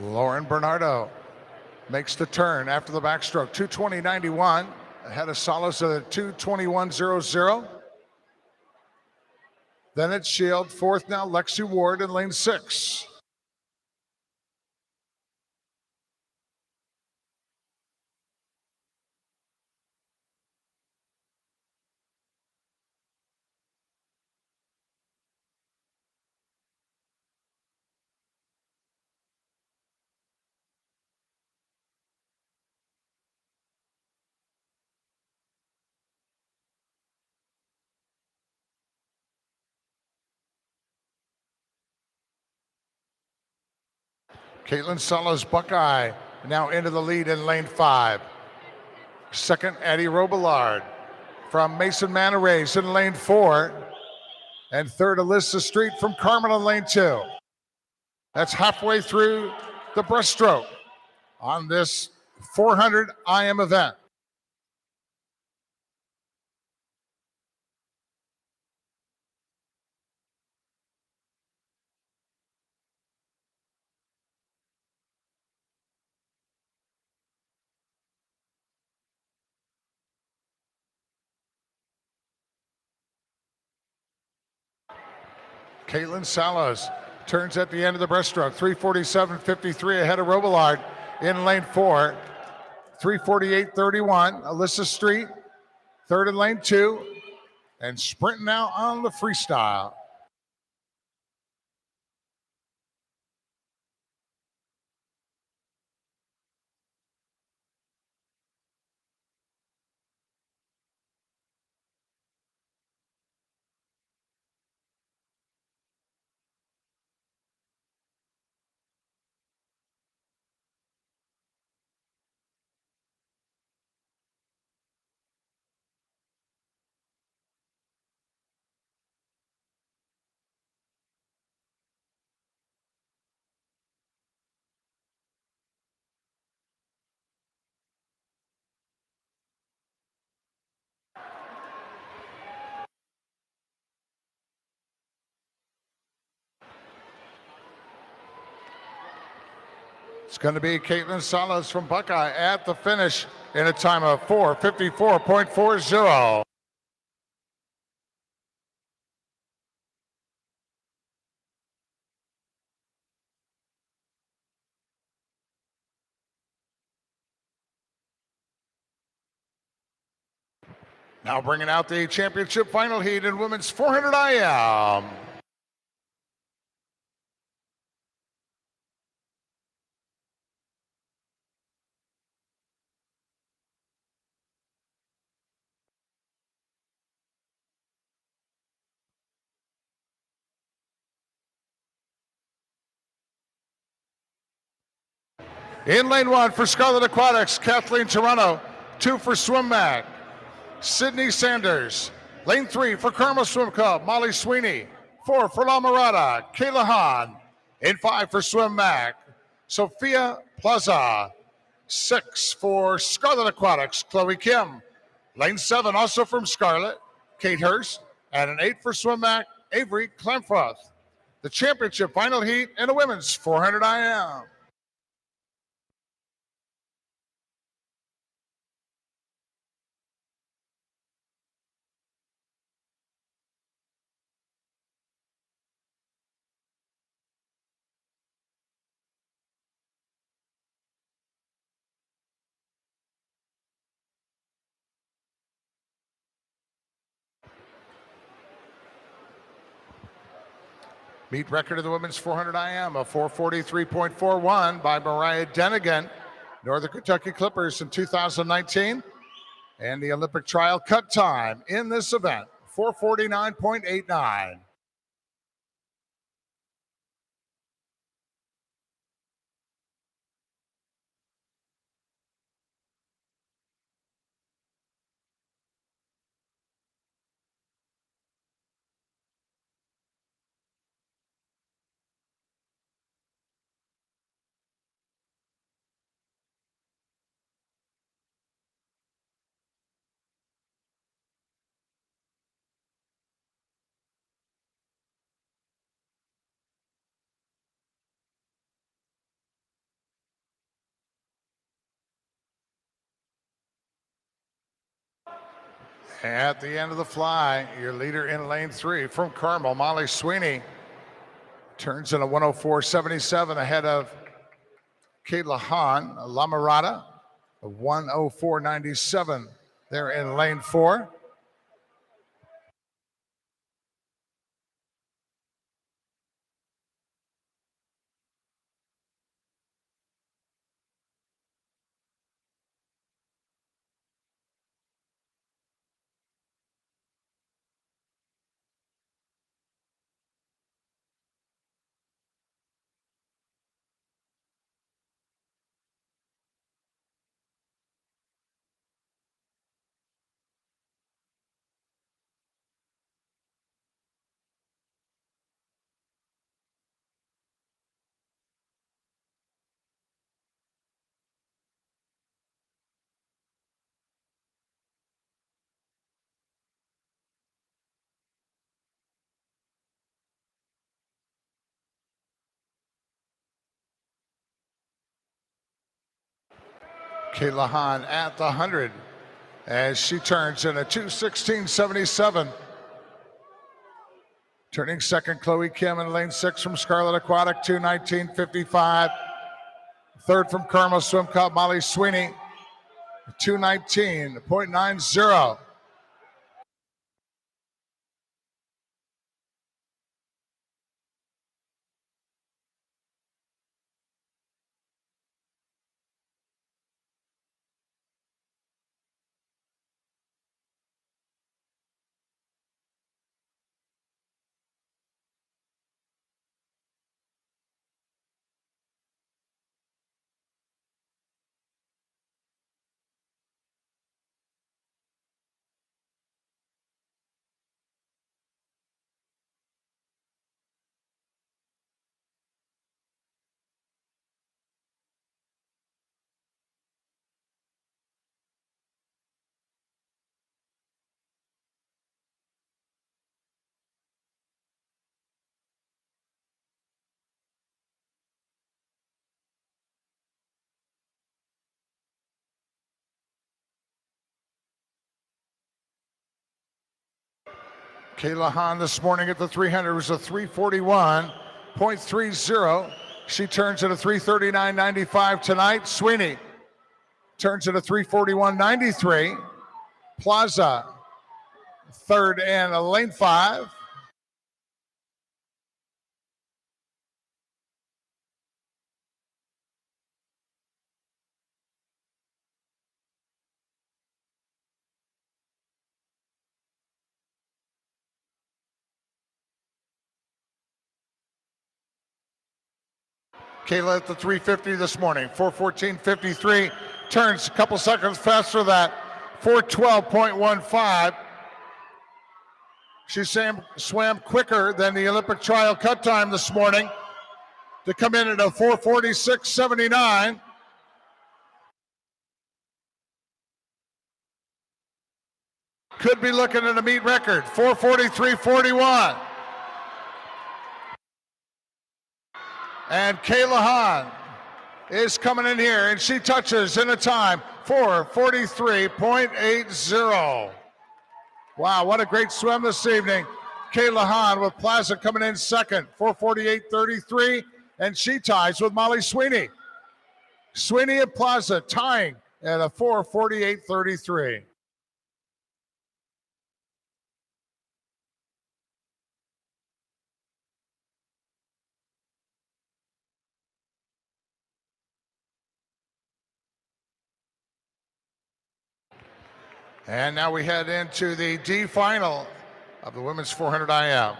[SPEAKER 1] Lauren Bernardo makes the turn after the backstroke, 220.91 ahead of Salos at 221.00. Then it's Shield, fourth now Lexi Ward in lane 6. Caitlin Salos Buckeye now into the lead in lane 5. Second, Addie Robillard from Mason Manarays in lane 4. And third, Alyssa Street from Carmel in lane 2. That's halfway through the breaststroke on this 400 IM event. Caitlin Salos turns at the end of the breaststroke, 347.53 ahead of Robillard in lane 4. 348.31, Alyssa Street, third in lane 2, and sprinting now on the freestyle. It's going to be Caitlin Salas from Buckeye at the finish in a time of 4:54.40. Now bringing out the championship final heat in women's 400 IM. In lane 1 for Scarlet Aquatics, Kathleen Toronto. 2 for SwimMac, Sydney Sanders. Lane 3 for Carmel Swim Club, Molly Sweeney. 4 for La Mirada, Kayla Hahn. In 5 for SwimMac, Sophia Plaza. 6 for Scarlet Aquatics, Chloe Kim. Lane 7 also from Scarlet, Kate Hurst. And an 8 for SwimMac, Avery Klemfroth. The championship final heat in the women's 400 IM. Meet record of the women's 400 IM of 4:43.41 by Mariah Denigan, Northern Kentucky Clippers in 2019. And the Olympic trial cut time in this event, 4:49.89. At the end of the fly, your leader in lane 3 from Carmel, Molly Sweeney, turns in a 104.77 ahead of Kayla Hahn. La Mirada, a 104.97 there in lane 4. Kayla Hahn at the 100 as she turns in a 2:16.77. Turning second, Chloe Kim in lane 6 from Scarlet Aquatic, 2:19.55. Third from Carmel Swim Club, Molly Sweeney, 2:19.90. Kayla Hahn this morning at the 300 was a 341.30. She turns at a 339.95 tonight. Sweeney turns at a 341.93. Plaza, third in lane 5. Kayla at the 350 this morning, 414.53, turns a couple seconds faster than that, 412.15. She swam quicker than the Olympic trial cut time this morning to come in at a 446.79. Could be looking at a meet record, 443.41. And Kayla Hahn is coming in here, and she touches in a time 4:43.80. Wow, what a great swim this evening. Kayla Hahn with Plaza coming in second, 4:48.33, and she ties with Molly Sweeney. Sweeney and Plaza tying at a 4:48.33. And now we head into the D final of the women's 400 IM.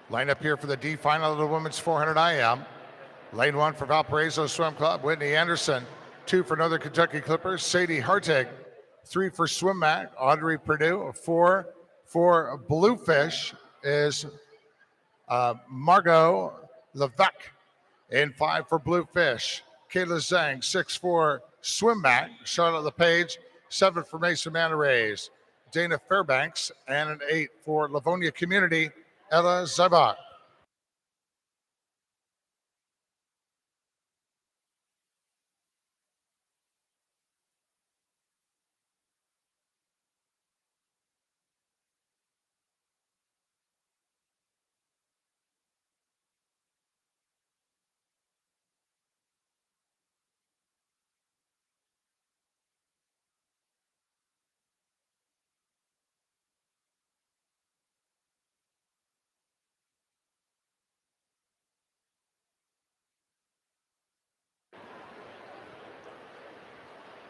[SPEAKER 1] Line up here for the D final of the women's 400 IM. Lane 1 for Valparaiso Swim Club, Whitney Anderson. 2 for Northern Kentucky Clippers, Sadie Hartig. 3 for Swim Mac, Audrey Purdue. 4 for Bluefish is Margot Levesque. And 5 for Bluefish, Kayla Zhang. 6 for Swim Mac, Charlotte LePage. 7 for Mason Manarays, Dana Fairbanks. And an 8 for Livonia Community, Ella Zabak.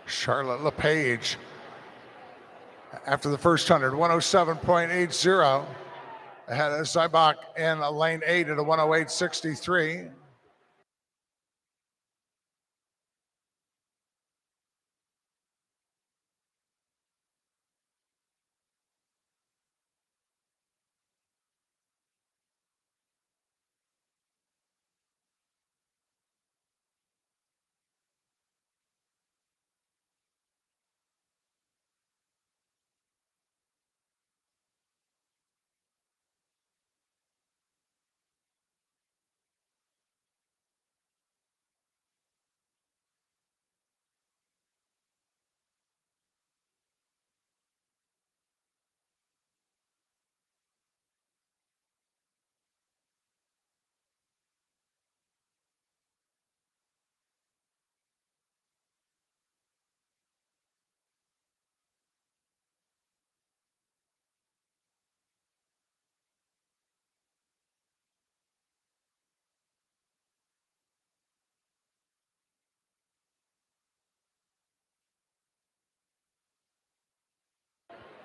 [SPEAKER 1] Charlotte LePage, after the first 100, 107.80. Ahead of Zybach in lane 8 at a 108.63.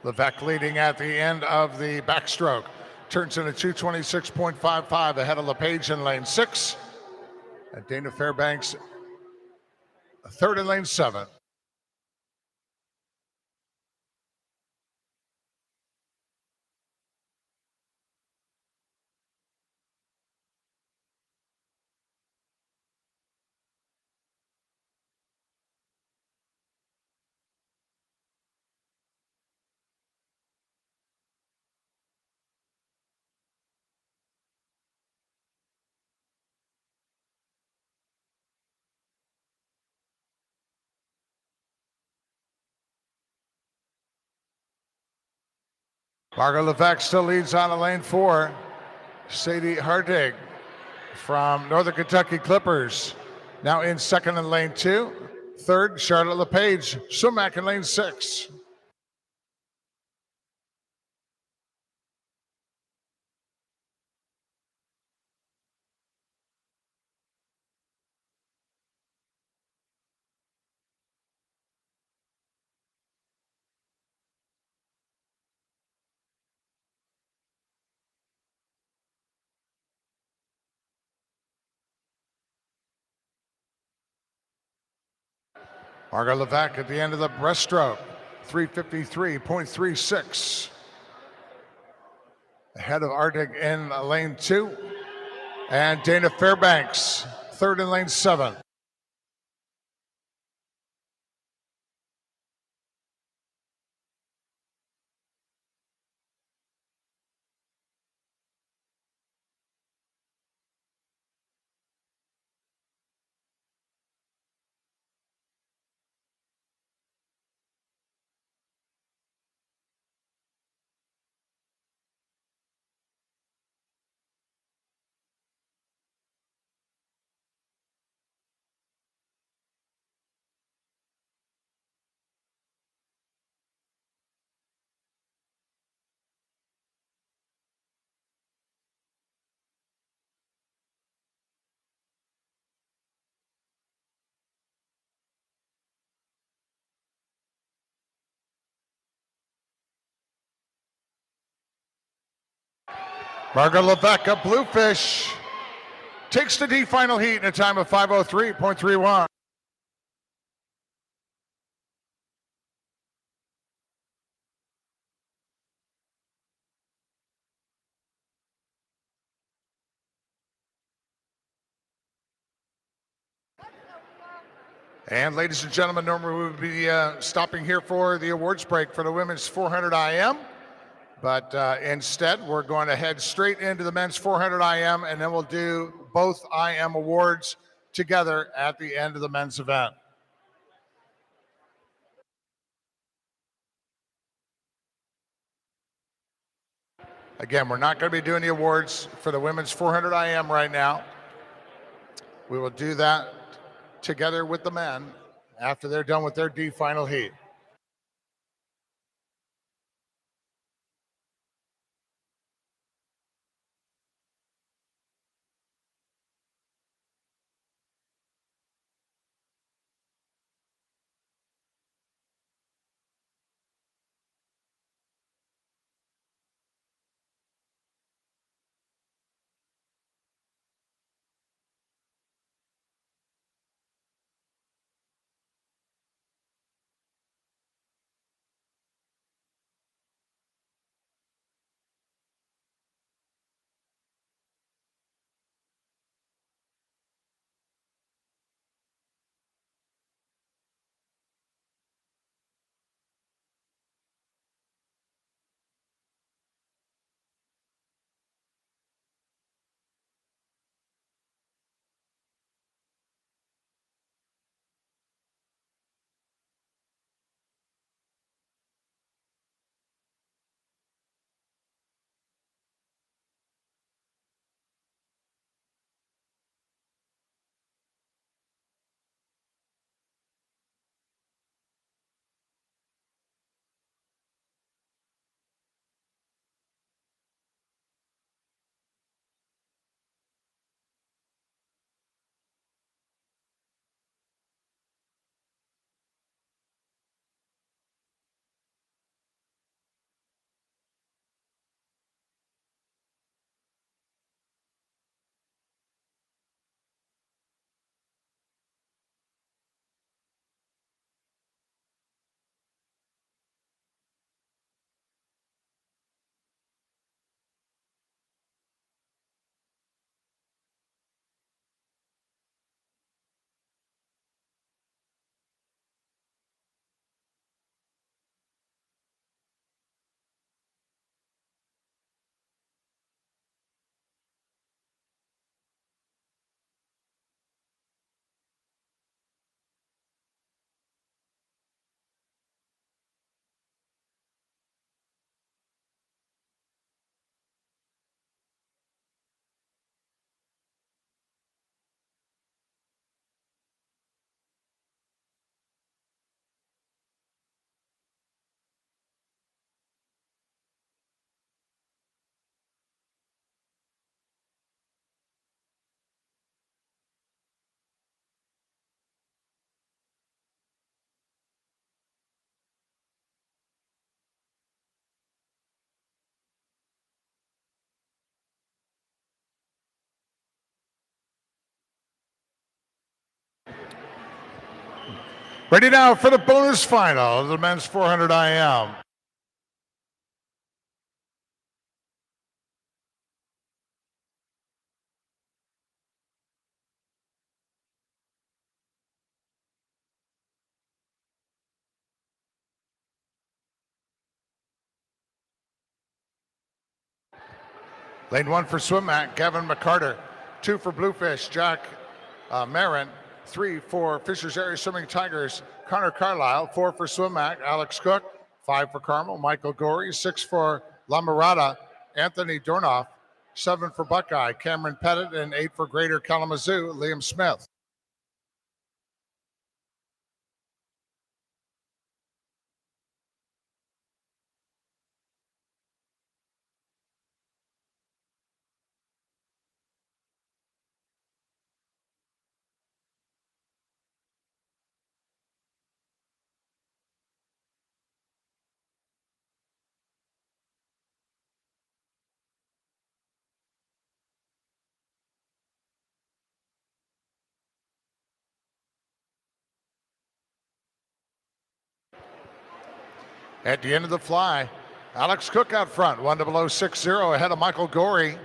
[SPEAKER 1] Levesque leading at the end of the backstroke. Turns in a 226.55 ahead of LePage in lane 6. And Dana Fairbanks third in lane 7. Margot Levesque still leads on in lane 4. Sadie Hartig from Northern Kentucky Clippers now in second in lane 2. Third, Charlotte LePage, Sumac in lane 6. Margot Levesque at the end of the breaststroke, 353.36. Ahead of Artig in lane 2. And Dana Fairbanks, third in lane 7. Margot Levesque of Bluefish takes the D final heat in a time of 5:03.31. And ladies and gentlemen, normally we would be stopping here for the awards break for the women's 400 IM. But instead, we're going to head straight into the men's 400 IM, and then we'll do both IM awards together at the end of the men's event. Again, we're not going to be doing the awards for the women's 400 IM right now. We will do that together with the men after they're done with their D final heat. Ready now for the bonus final of the men's 400 IM. Lane 1 for swim mat, Gavin McCarter. 2 for Bluefish, Jack Marin. 3 for Fishers Area Swimming Tigers, Connor Carlisle. 4 for swim mat, Alex Cook. 5 for Carmel, Michael Gorey. 6 for La Mirada, Anthony Dornoff. 7 for Buckeye, Cameron Pettit. And 8 for Greater Kalamazoo, Liam Smith. At the end of the fly, Alex Cook out front, 1:00.60 ahead of Michael Gorey.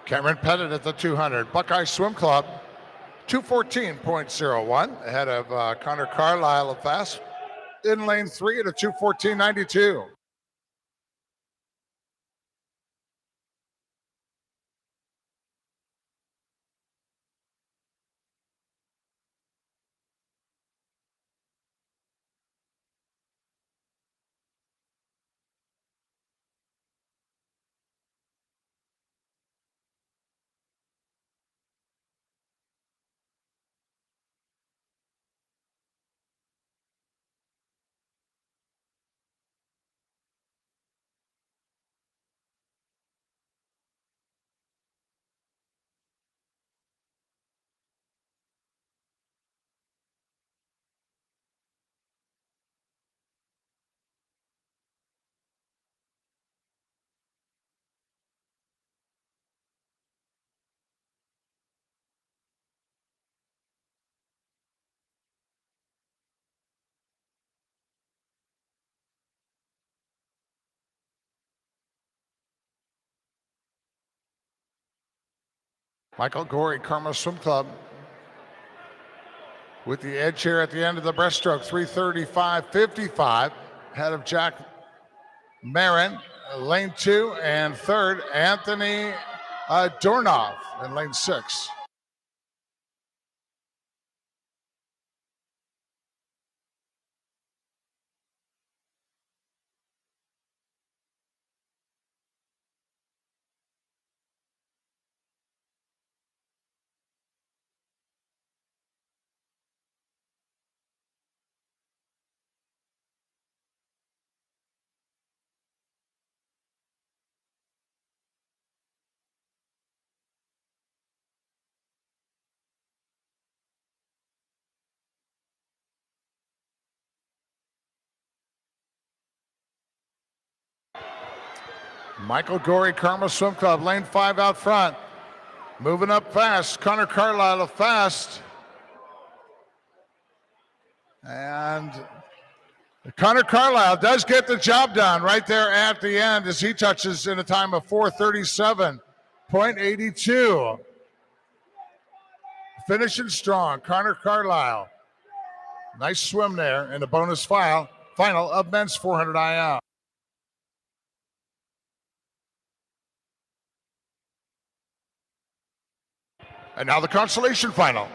[SPEAKER 1] Cameron Pettit at the 200. Buckeye Swim Club, 2:14.01 ahead of Connor Carlisle of fast. In lane 3 at a 2:14.92. Michael Gorey, Carmel Swim Club, with the edge here at the end of the breaststroke, 3:35.55 ahead of Jack Marin, lane 2, and third, Anthony Dornoff in lane 6. Michael Gorey, Carmel Swim Club, lane 5 out front. Moving up fast, Connor Carlisle of fast. And Connor Carlisle does get the job done right there at the end as he touches in a time of 4:37.82. Finishing strong, Connor Carlisle. Nice swim there in the bonus final of men's 400 IM. And now the consolation final.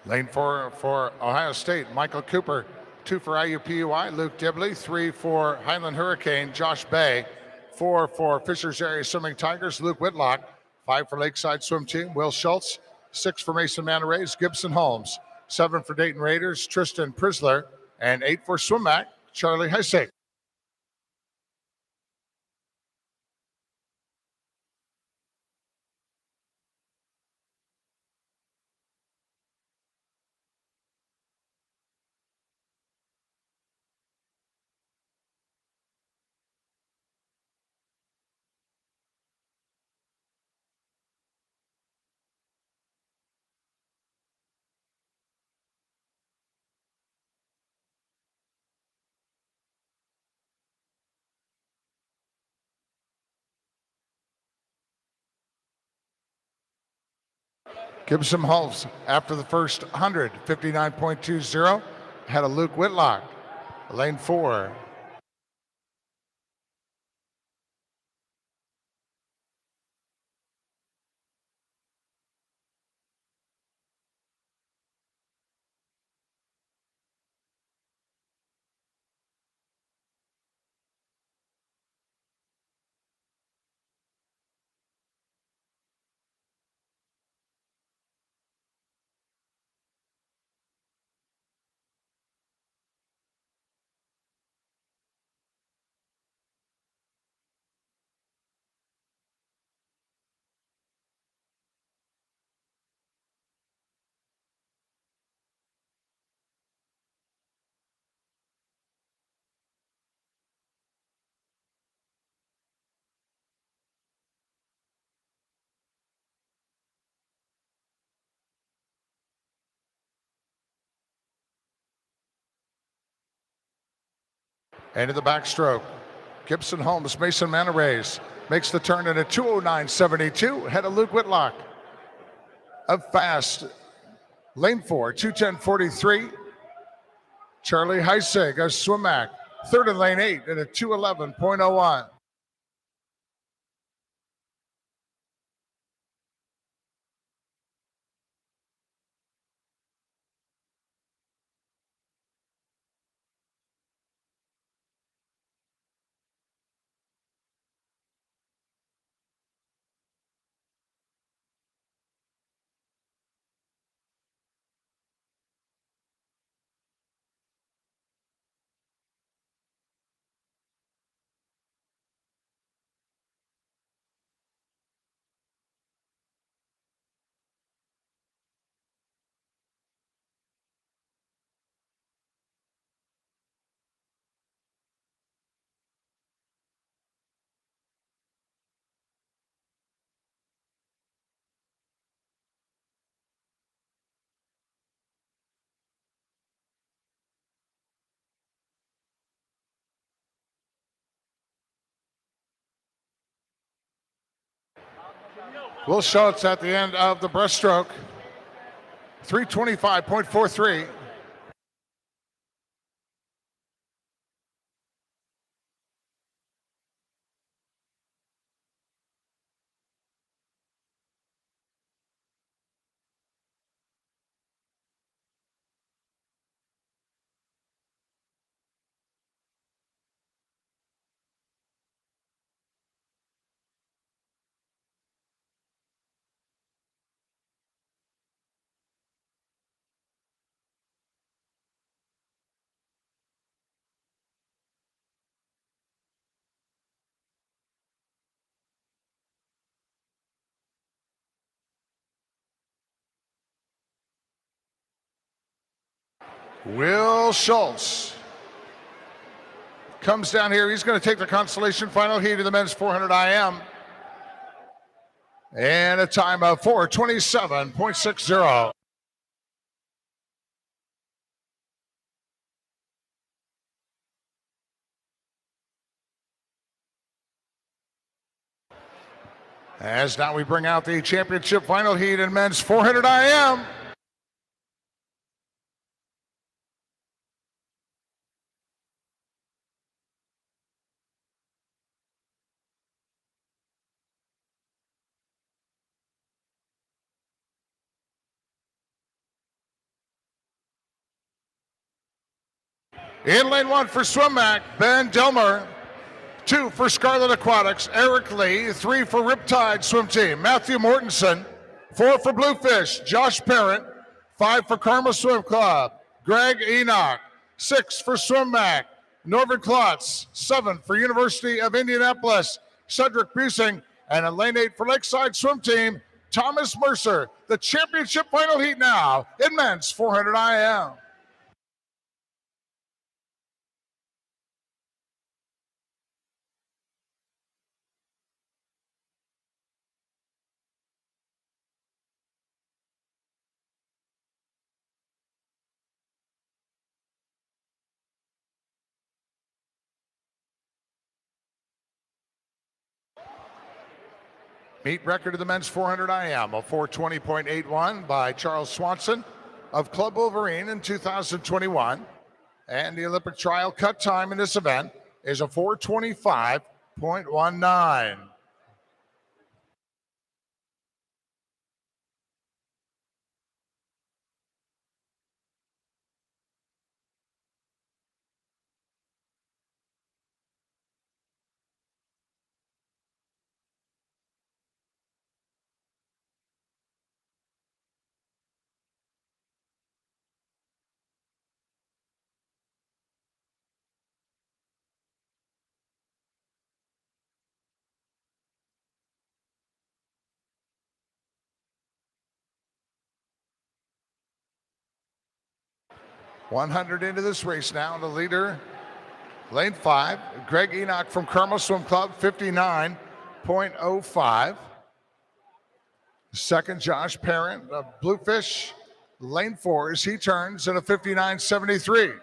[SPEAKER 1] Lane 4 for Ohio State, Michael Cooper. 2 for IUPUI, Luke Dibley. 3 for Highland Hurricane, Josh Bay. 4 for Fishers Area Swimming Tigers, Luke Whitlock. 5 for Lakeside Swim Team, Will Schultz. 6 for Mason Manor Rays, Gibson Holmes. 7 for Dayton Raiders, Tristan Prisler. And 8 for Swimmac, Charlie Heisig. Gibson Holmes, after the first 100, 59.20, had a Luke Whitlock. Lane 4. Into the backstroke. Gibson Holmes, Mason Manor Rays, makes the turn in a 2:09.72, ahead of Luke Whitlock. Up fast, lane 4, 2:10.43. Charlie Heisig of Swimmac, third in lane 8 in a 2:11.01. Will Schultz at the end of the breaststroke, 3:25.43. Will Schultz comes down here. He's going to take the consolation final heat of the men's 400 IM. And a time of 4:27.60. As now we bring out the championship final heat in men's 400 IM. In lane one for Swimmac, Ben Delmer. 2 for Scarlet Aquatics, Eric Lee. 3 for Riptide Swim Team, Matthew Mortensen. 4 for Bluefish, Josh Parent. 5 for Karma Swim Club, Greg Enoch. 6 for Swimmac, Norman Klotz. 7 for University of Indianapolis, Cedric Busing. And in lane 8 for Lakeside Swim Team, Thomas Mercer. The championship final heat now in men's 400 IM. Meet record of the men's 400 IM, a 4:20.81 by Charles Swanson of Club Wolverine in 2021. And the Olympic trial cut time in this event is a 4:25.19. .100 into this race now. The leader, lane 5, Greg Enoch from Carmel Swim Club, 59.05. Second, Josh Parent of Bluefish, lane 4 as he turns at a 59.73.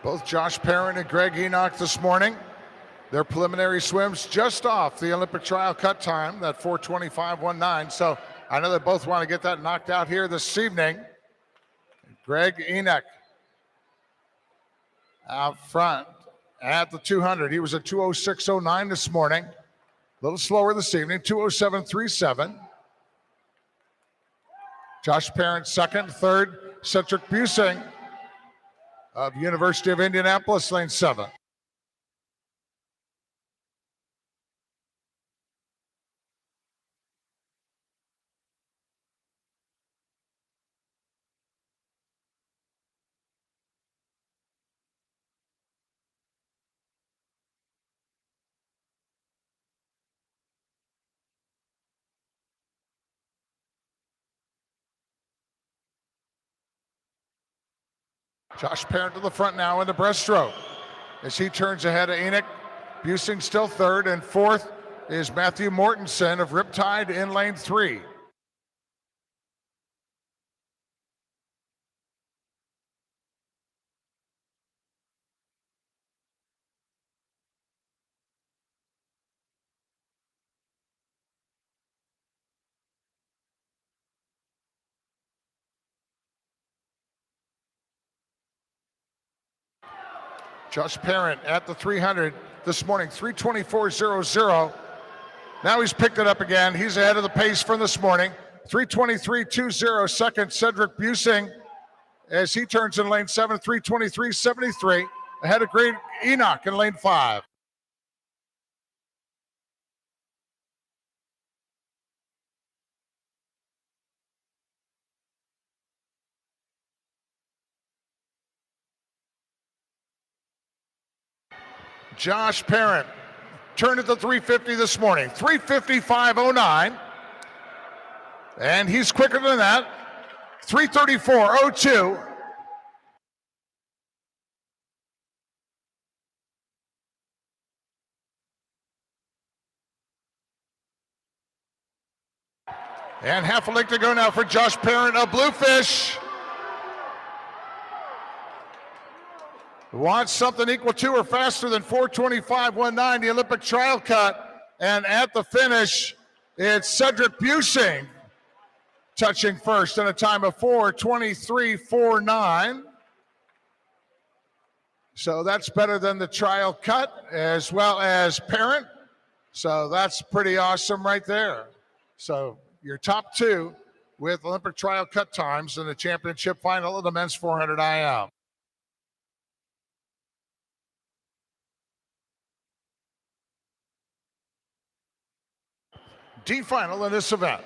[SPEAKER 1] Both Josh Parent and Greg Enoch this morning, their preliminary swims just off the Olympic trial cut time, that 4:25.19. So I know they both want to get that knocked out here this evening. Greg Enoch out front at the 200. He was at 2:06.09 this morning. A little slower this evening, 2:07.37. Josh Parent second. Third, Cedric Busing of University of Indianapolis, lane 7. Josh Parent to the front now in the breaststroke as he turns ahead of Enoch. Busing still third, and fourth is Matthew Mortensen of Riptide in lane 3. Josh Parent at the 300 this morning, 3:24.00. Now he's picked it up again. He's ahead of the pace from this morning. 3:23.20 second, Cedric Busing, as he turns in lane 7, 3:23.73, ahead of Great Enoch in lane 5. Josh Parent turned at the 350 this morning, 3:55.09, and he's quicker than that, 3:34.02. And half a length to go now for Josh Parent of Bluefish. Wants something equal to or faster than 4:25.19, the Olympic trial cut. And at the finish, it's Cedric Busing touching first in a time of 4:23.49. So that's better than the trial cut as well as Parent. So that's pretty awesome right there. So your top two with Olympic trial cut times in the championship final of the men's 400 IM. D final in this event.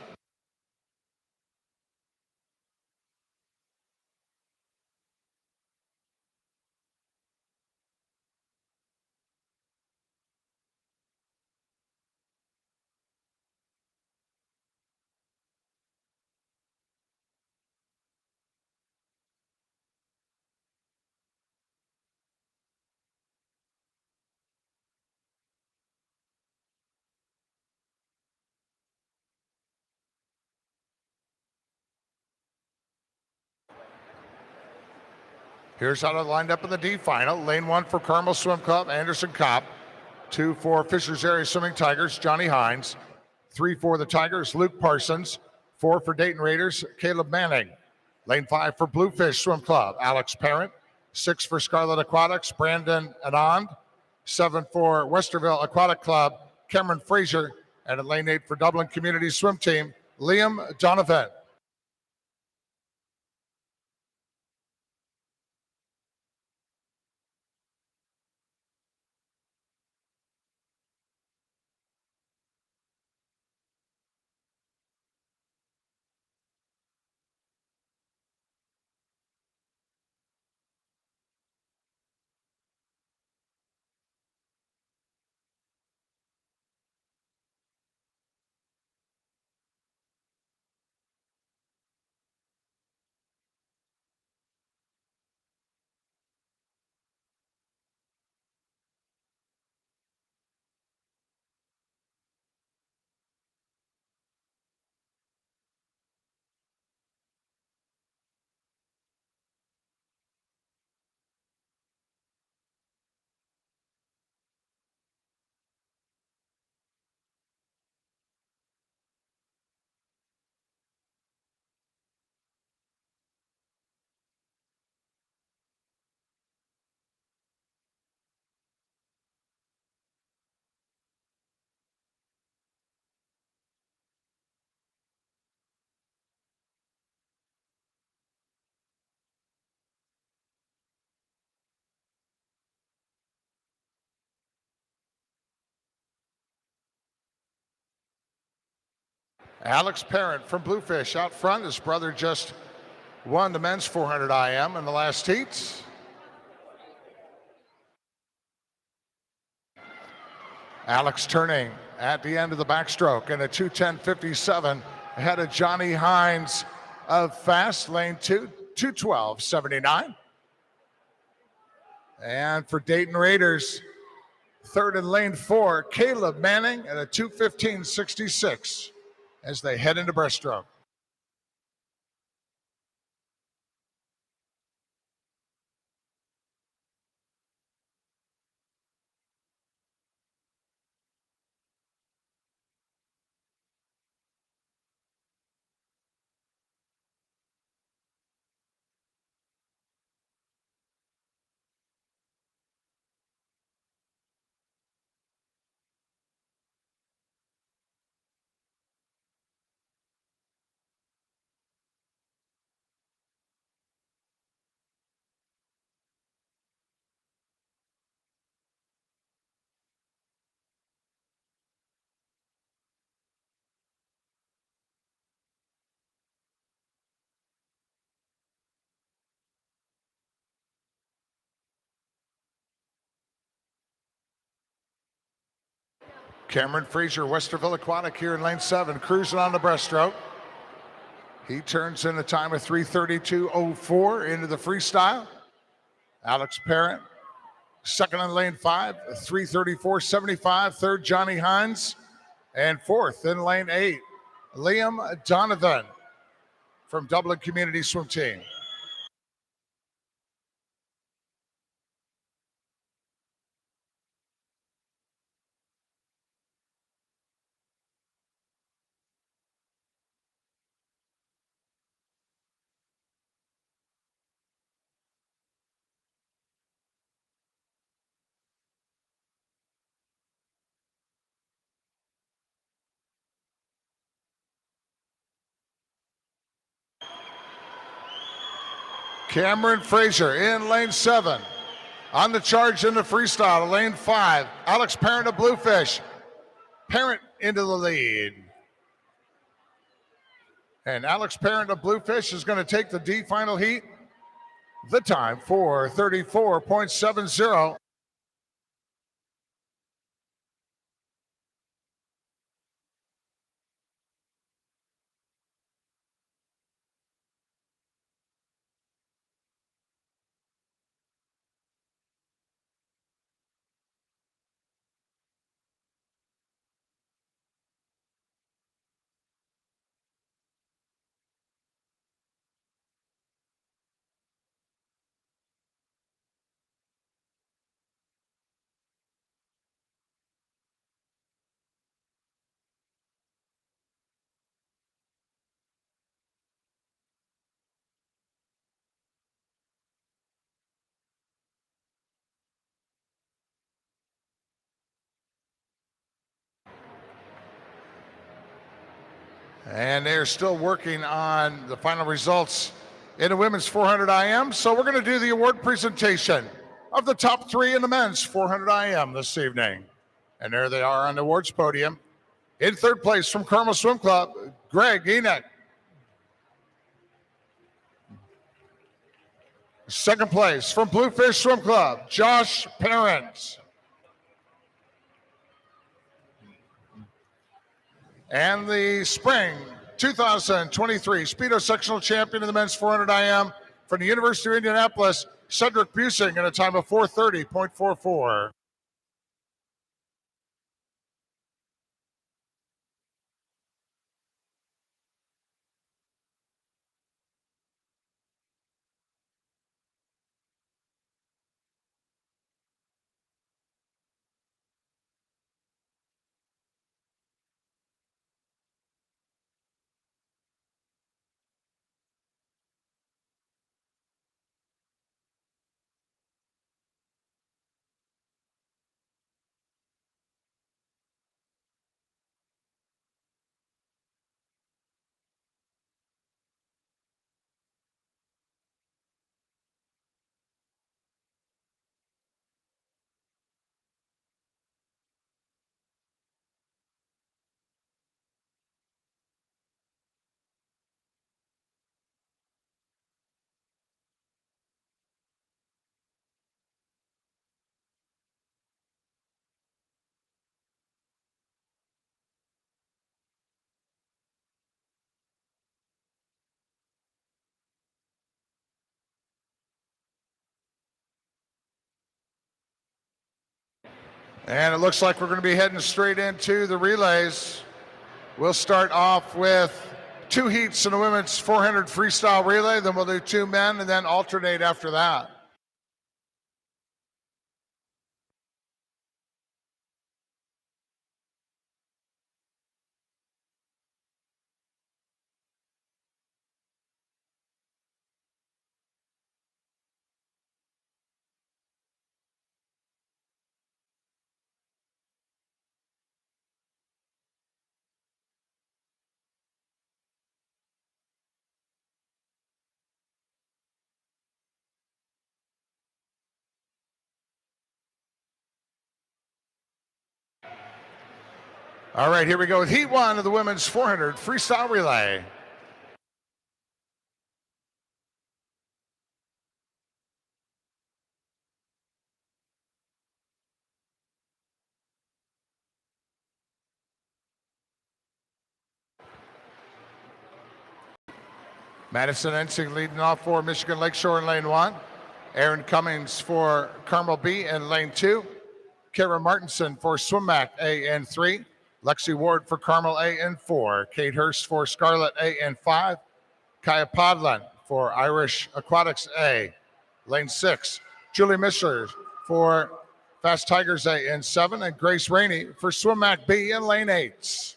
[SPEAKER 1] Here's how they're lined up in the D final. Lane 1 for Carmel Swim Club, Anderson Kopp. 2 for Fishers Area Swimming Tigers, Johnny Hines. 3 for the Tigers, Luke Parsons. 4 for Dayton Raiders, Caleb Manning. Lane 5 for Bluefish Swim Club, Alex Parent. 6 for Scarlet Aquatics, Brandon Anand. 7 for Westerville Aquatic Club, Cameron Frazier. And at lane 8 for Dublin Community Swim Team, Liam Donovan. Alex Parent from Bluefish out front. His brother just won the men's 400 IM in the last heats. Alex turning at the end of the backstroke in a 2:10.57 ahead of Johnny Hines of Fast, lane 2, 2:12.79. And for Dayton Raiders, third in lane 4, Caleb Manning at a 2:15.66 as they head into breaststroke. Cameron Frazier, Westerville Aquatic here in lane 7, cruising on the breaststroke. He turns in a time of 3:32.04 into the freestyle. Alex Parent, second in lane 5, 3:34.75. Third, Johnny Hines. And fourth in lane 8, Liam Donovan from Dublin Community Swim Team. Cameron Frazier in lane 7. On the charge in the freestyle, lane 5, Alex Parent of Bluefish. Parent into the lead. And Alex Parent of Bluefish is going to take the D final heat. The time, 4:34.70. And they're still working on the final results in the women's 400 IM. So we're going to do the award presentation of the top 3 in the men's 400 IM this evening. And there they are on the awards podium. In third place from Carmel Swim Club, Greg Enoch. Second place from Bluefish Swim Club, Josh Parent. And the spring 2023 Speedo sectional champion in the men's 400 IM from the University of Indianapolis, Cedric Busing, in a time of 4:30.44. And it looks like we're going to be heading straight into the relays. We'll start off with 2 heats in the women's 400 freestyle relay, then we'll do 2 men and then alternate after that. All right, here we go with heat 1 of the women's 400 freestyle relay. Madison Ensing leading off for Michigan Lakeshore in lane 1. Aaron Cummings for Carmel B in lane 2. Kara Martinson for Swimmac A in 3. Lexi Ward for Carmel A in 4. Kate Hurst for Scarlet A in 5. Kaya Podlin for Irish Aquatics A. Lane 6. Julie Mishler for Fast Tigers A in 7. And Grace Rainey for Swimmac B in lane 8.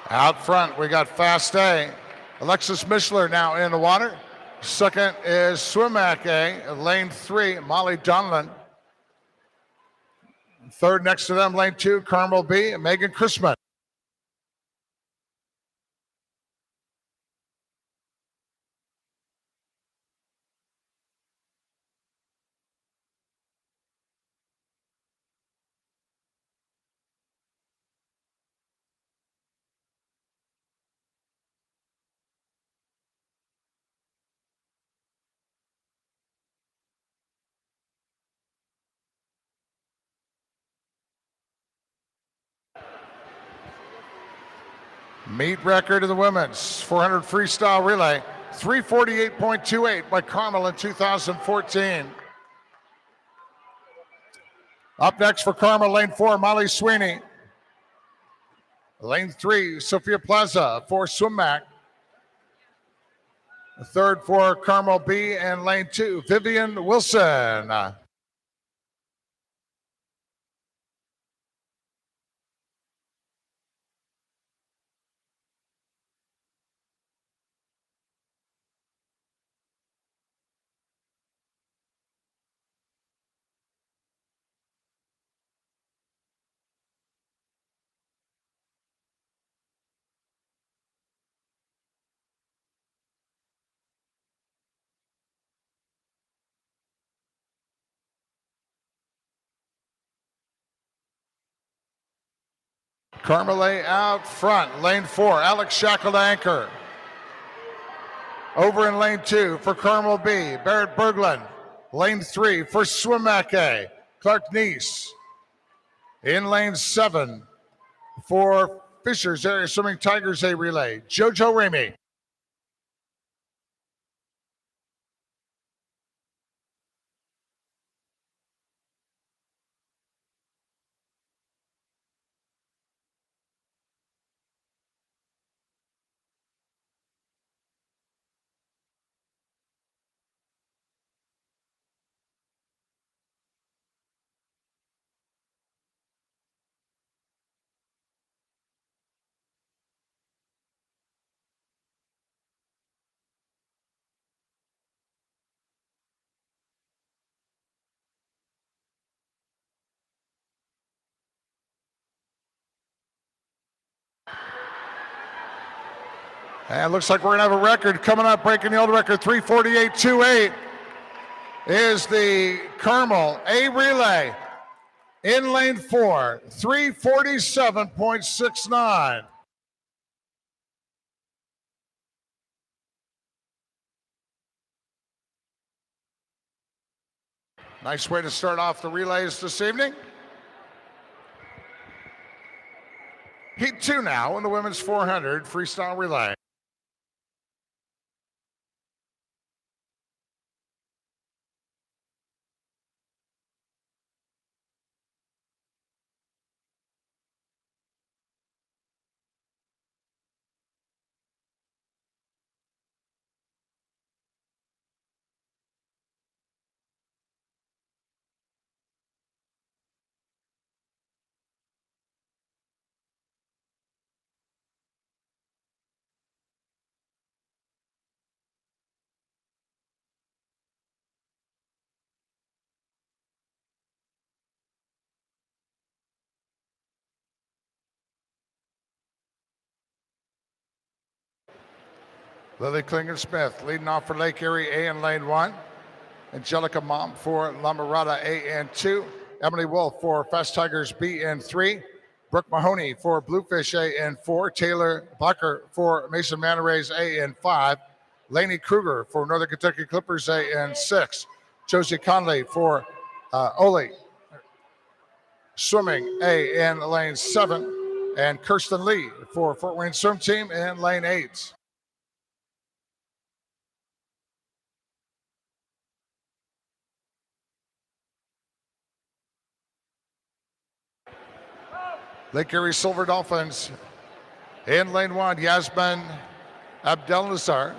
[SPEAKER 1] Out front, we got Fast A. Alexis Mishler now in the water. Second is Swimmac A, lane 3, Molly Donlan. Third next to them, lane 2, Carmel B, Megan Chrisman. Meet record of the women's 400 freestyle relay, 348.28 by Carmel in 2014. Up next for Carmel, lane 4, Molly Sweeney. Lane 3, Sophia Plaza for Swimmac. Third for Carmel B, and lane 2, Vivian Wilson. Carmel A out front, lane 4, Alex Shackle to anchor. Over in lane 2 for Carmel B, Barrett Berglund. Lane 3 for Swimmac A, Clark Neese. In lane 7 for Fishers Area Swimming Tigers A relay, JoJo Ramey. And it looks like we're going to have a record coming up, breaking the old record, 348.28 is the Carmel A relay. In lane 4, 347.69. Nice way to start off the relays this evening. Heat 2 now in the women's 400 freestyle relay. Lily Klinger-Smith leading off for Lake Erie A in lane 1. Angelica Mom for La Mirada A and 2. Emily Wolf for Fast Tigers B and 3. Brooke Mahoney for Bluefish A and 4. Taylor Bucker for Mason Manor Rays A and 5. Lainey Kruger for Northern Kentucky Clippers A and 6. Josie Conley for Ole Swimming A in lane 7. And Kirsten Lee for Fort Wayne Swim Team in lane 8. Lake Erie Silver Dolphins in lane 1, Yasmin Abdelnazar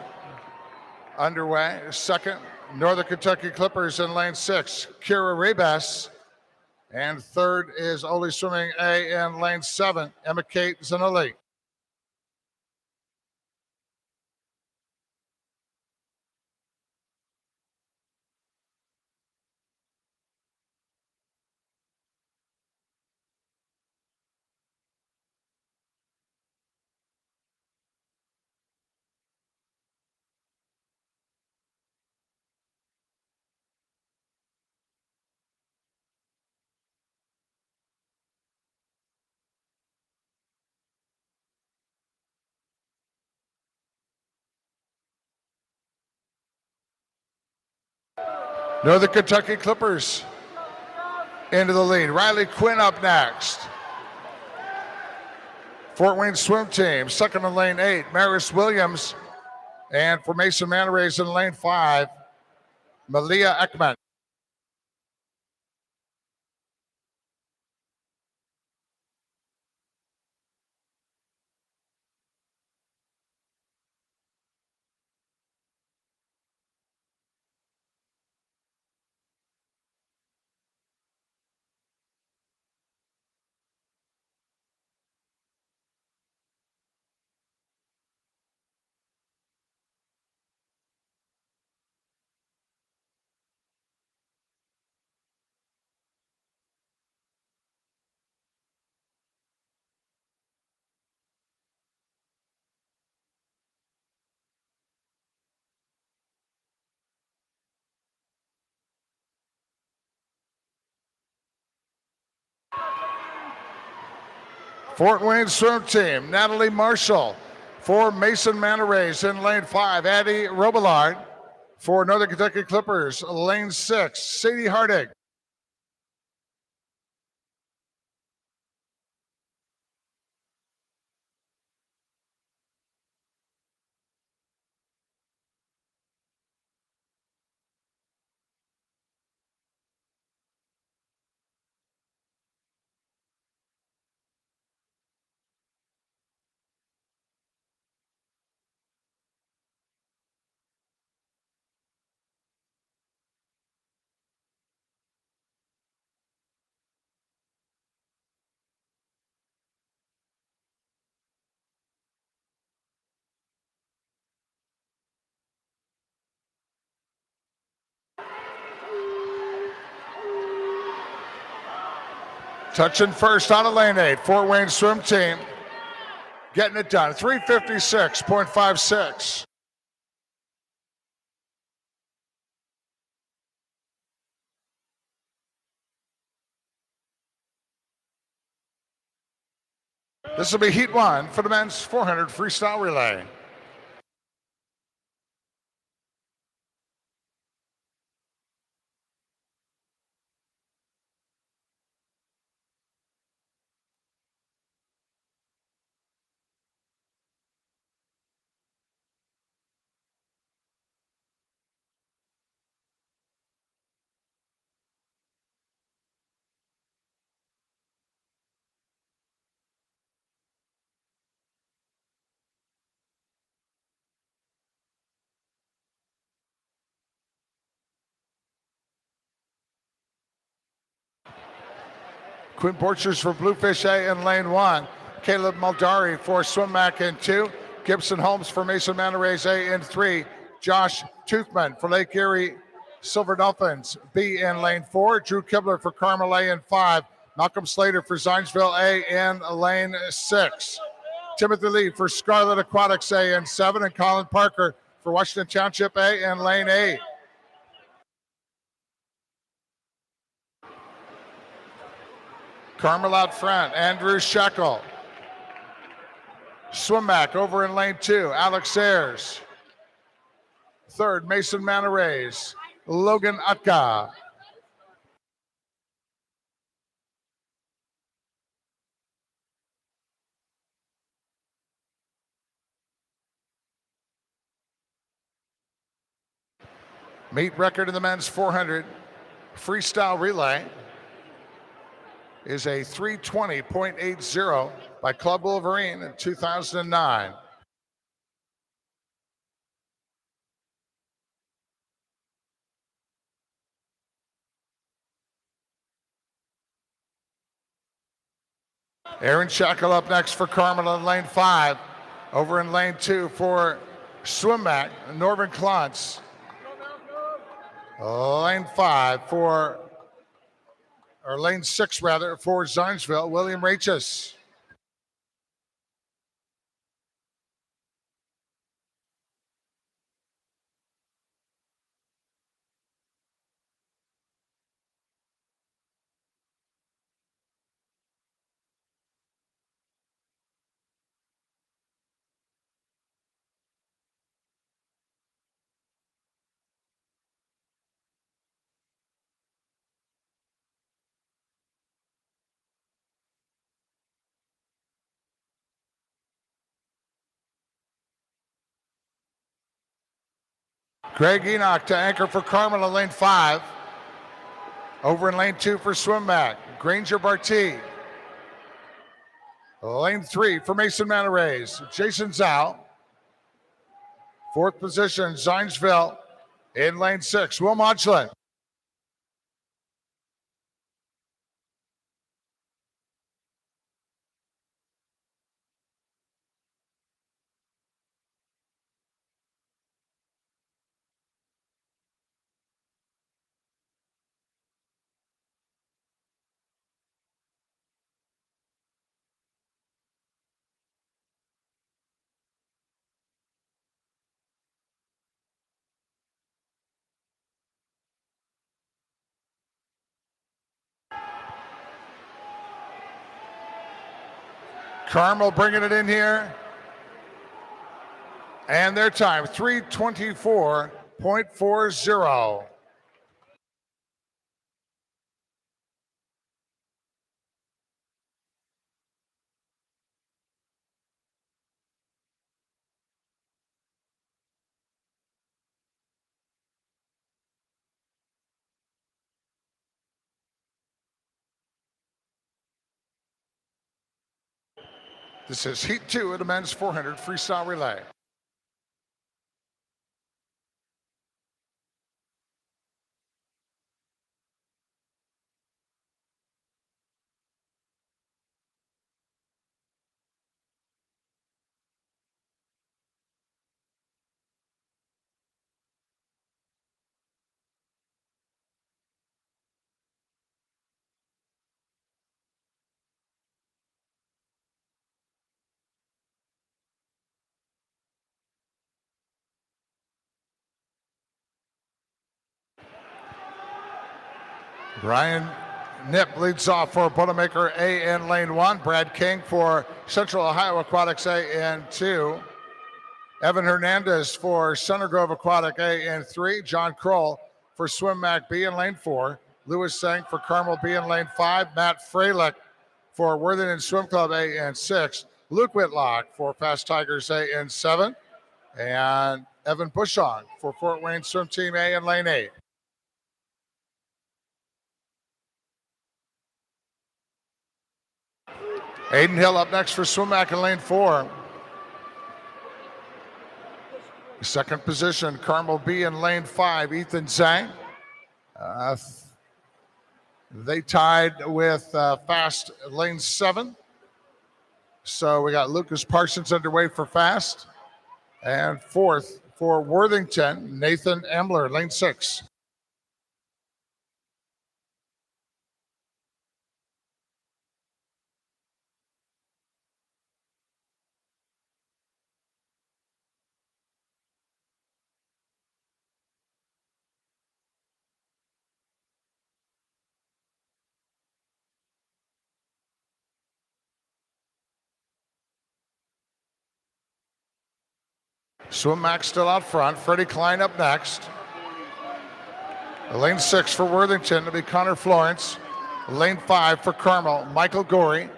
[SPEAKER 1] underway. Second, Northern Kentucky Clippers in lane 6, Kira Rabas. And third is Ole Swimming A in lane 7, Emma Kate Zanelli. Northern Kentucky Clippers into the lead. Riley Quinn up next. Fort Wayne Swim Team, second in lane 8, Maris Williams. And for Mason Manor Rays in lane 5, Malia Ekman. Fort Wayne Swim Team, Natalie Marshall. For Mason Manor Rays in lane 5, Addie Robillard. For Northern Kentucky Clippers, lane 6, Sadie Hardig. Touching first out of lane 8, Fort Wayne Swim Team. Getting it done, 356.56. This will be heat 1 for the men's 400 freestyle relay. Quinn Borchers for Bluefish A in lane 1. Caleb Muldari for Swimmac in 2. Gibson Holmes for Mason Manor Rays A in 3. Josh Toothman for Lake Erie Silver Dolphins B in lane 4. Drew Kibler for Carmel A in 5. Malcolm Slater for Zionsville A in lane 6. Timothy Lee for Scarlet Aquatics A in 7. And Colin Parker for Washington Township A in lane 8. Carmel out front, Andrew Shackle. Swim back over in lane 2, Alex Ayers. Third, Mason Manarays, Logan Utka. Meet record in the men's 400 freestyle relay is a 320.80 by Club Wolverine in 2009. Aaron Shackle up next for Carmel in lane 5. Over in lane 2 for Swimback, Norman Klontz. Lane 5 for, or lane 6 rather, for Zionsville, William Rachis. Greg Enoch to anchor for Carmel in lane 5. Over in lane 2 for Swimback, Granger Barty. Lane 3 for Mason Manarays, Jason Zhao. Fourth position, Zionsville. In lane 6, Will Modulin. Carmel bringing it in here. And their time, 3:24.40. This is Heat 2 of the men's 400 freestyle relay. Brian Nip leads off for Boilermaker A in lane 1. Brad King for Central Ohio Aquatics A in 2. Evan Hernandez for Center Grove Aquatic A in 3. John Kroll for Swim Mac B in lane 4. Lewis Sang for Carmel B in lane 5. Matt Freilich for Worthington Swim Club A in 6. Luke Whitlock for Fast Tigers A in 7. And Evan Bushong for Fort Wayne Swim Team A in lane 8. Aiden Hill up next for Swimmack in lane 4. Second position, Carmel B in lane 5, Ethan Zhang. They tied with Fast lane 7. So we got Lucas Parsons underway for Fast. And fourth for Worthington, Nathan Emler, lane 6. Swim Mac still out front. Freddie Klein up next. Lane 6 for Worthington, it'll be Connor Florence. Lane 5 for Carmel, Michael Gorey.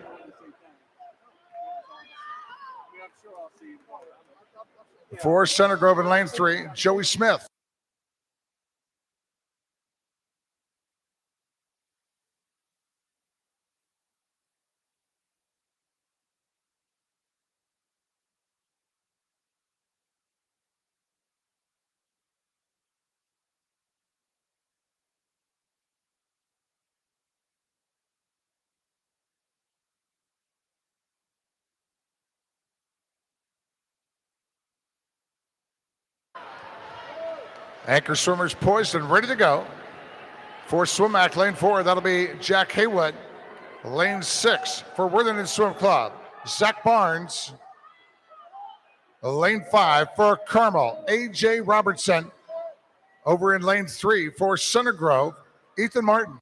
[SPEAKER 1] For Center Grove in lane 3, Joey Smith. Anchor swimmers poised and ready to go. For Swimac, lane 4, that'll be Jack Haywood. Lane 6 for Worthington Swim Club, Zach Barnes. Lane 5 for Carmel, A.J. Robertson. Over in lane 3 for Center Grove, Ethan Martin.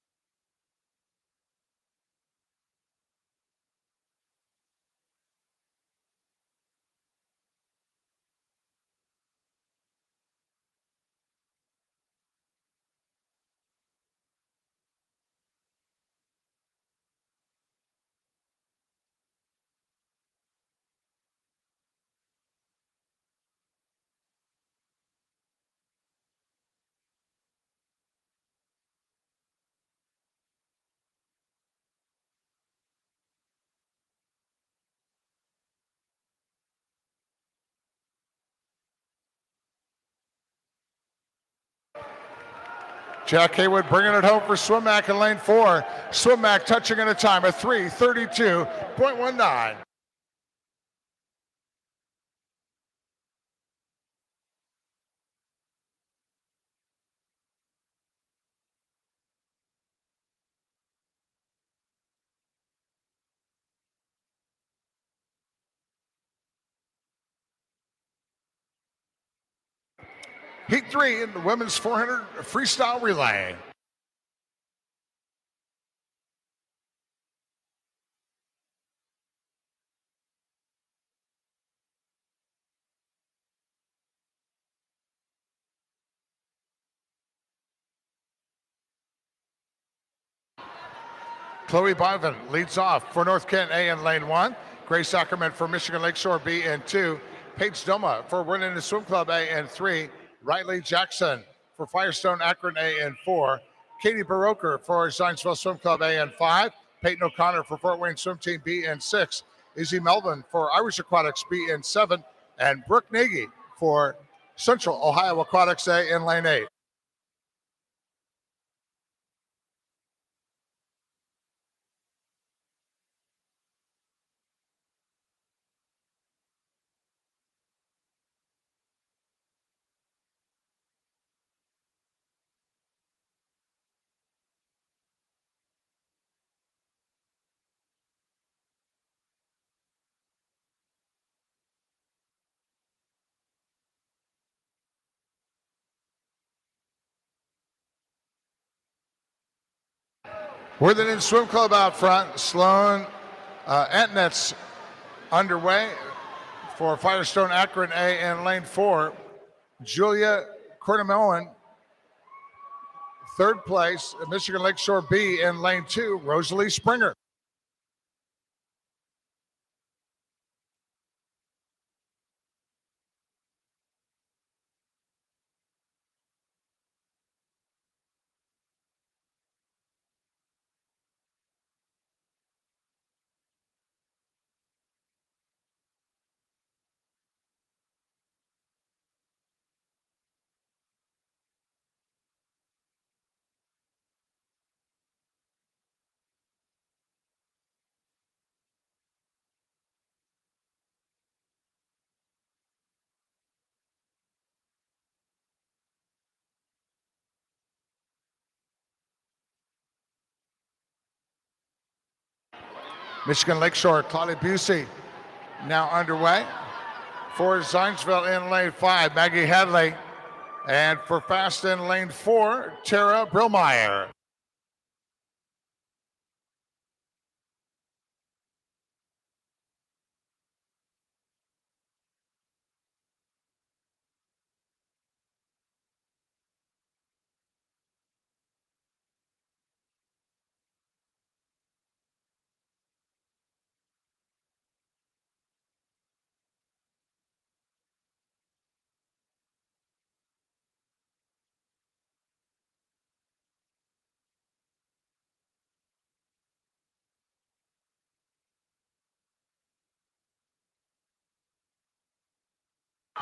[SPEAKER 1] Jack Haywood bringing it home for Swimac in lane 4. Swimac touching in a time of 3:32.19. Heat 3 in the women's 400 freestyle relay. Chloe Bivin leads off for North Kent A in lane 1. Grace Ackerman for Michigan Lakeshore B in 2. Paige Doma for Worthington Swim Club A in 3. Riley Jackson for Firestone Akron A in 4. Katie Baroker for Zionsville Swim Club A in 5. Peyton O'Connor for Fort Wayne Swim Team B in 6. Izzy Melvin for Irish Aquatics B in 7. And Brooke Nagy for Central Ohio Aquatics A in lane 8. Worthington Swim Club out front. Sloan Antnet's underway for Firestone Akron A in lane 4. Julia Cornemelon, third place. Michigan Lakeshore B in lane 2. Rosalie Springer. Michigan Lakeshore, Claudia Busey now underway. For Zionsville in lane 5, Maggie Hadley. And for Fast in lane 4, Tara Brillmeyer.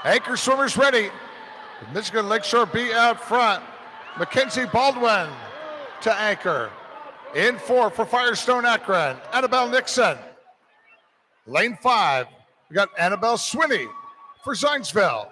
[SPEAKER 1] Anchor swimmers ready. Michigan Lakeshore B out front. Mackenzie Baldwin to anchor. In 4 for Firestone Akron, Annabelle Nixon. Lane 5, we got Annabelle Swinney for Zionsville.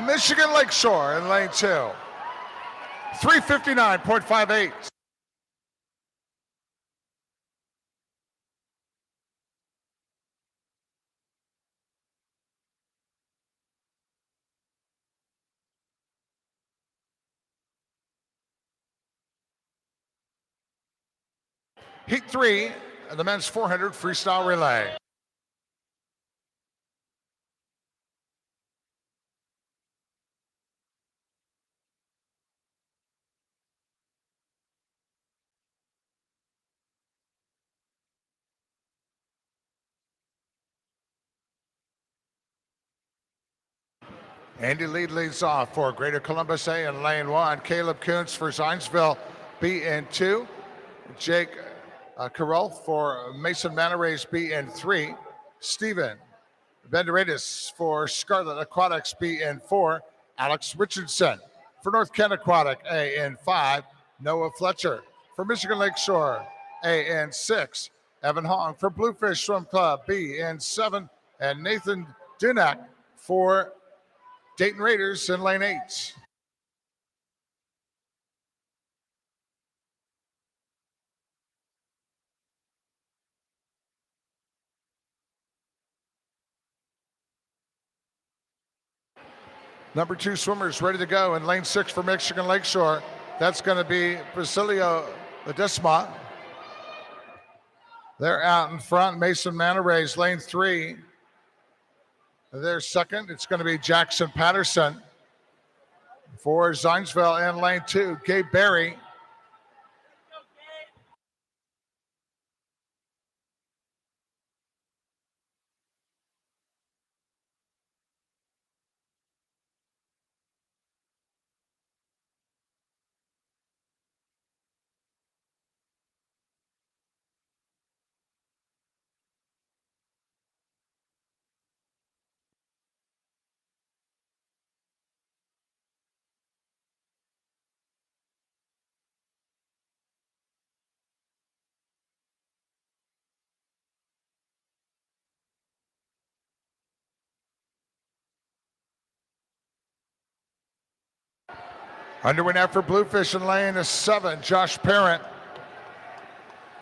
[SPEAKER 1] Michigan Lakeshore in lane 2. 359.58. Heat 3, the men's 400 freestyle relay. Andy Lee leads off for Greater Columbus A in lane 1. Caleb Kuntz for Zionsville B in 2. Jake Carroll for Mason Manor Rays B in 3. Steven Benderidis for Scarlet Aquatics B in 4. Alex Richardson for North Kent Aquatic A in 5. Noah Fletcher for Michigan Lakeshore A in 6. Evan Hong for Bluefish Swim Club B in 7. And Nathan Dunak for Dayton Raiders in lane 8. Number 2 swimmers ready to go in lane 6 for Michigan Lakeshore. That's going to be Basilio Ledesma. They're out in front. Mason Manor Rays, lane 3. They're second. It's going to be Jackson Patterson. For Zionsville in lane 2, Gabe Berry. Underway now for Bluefish in lane 7, Josh Parent.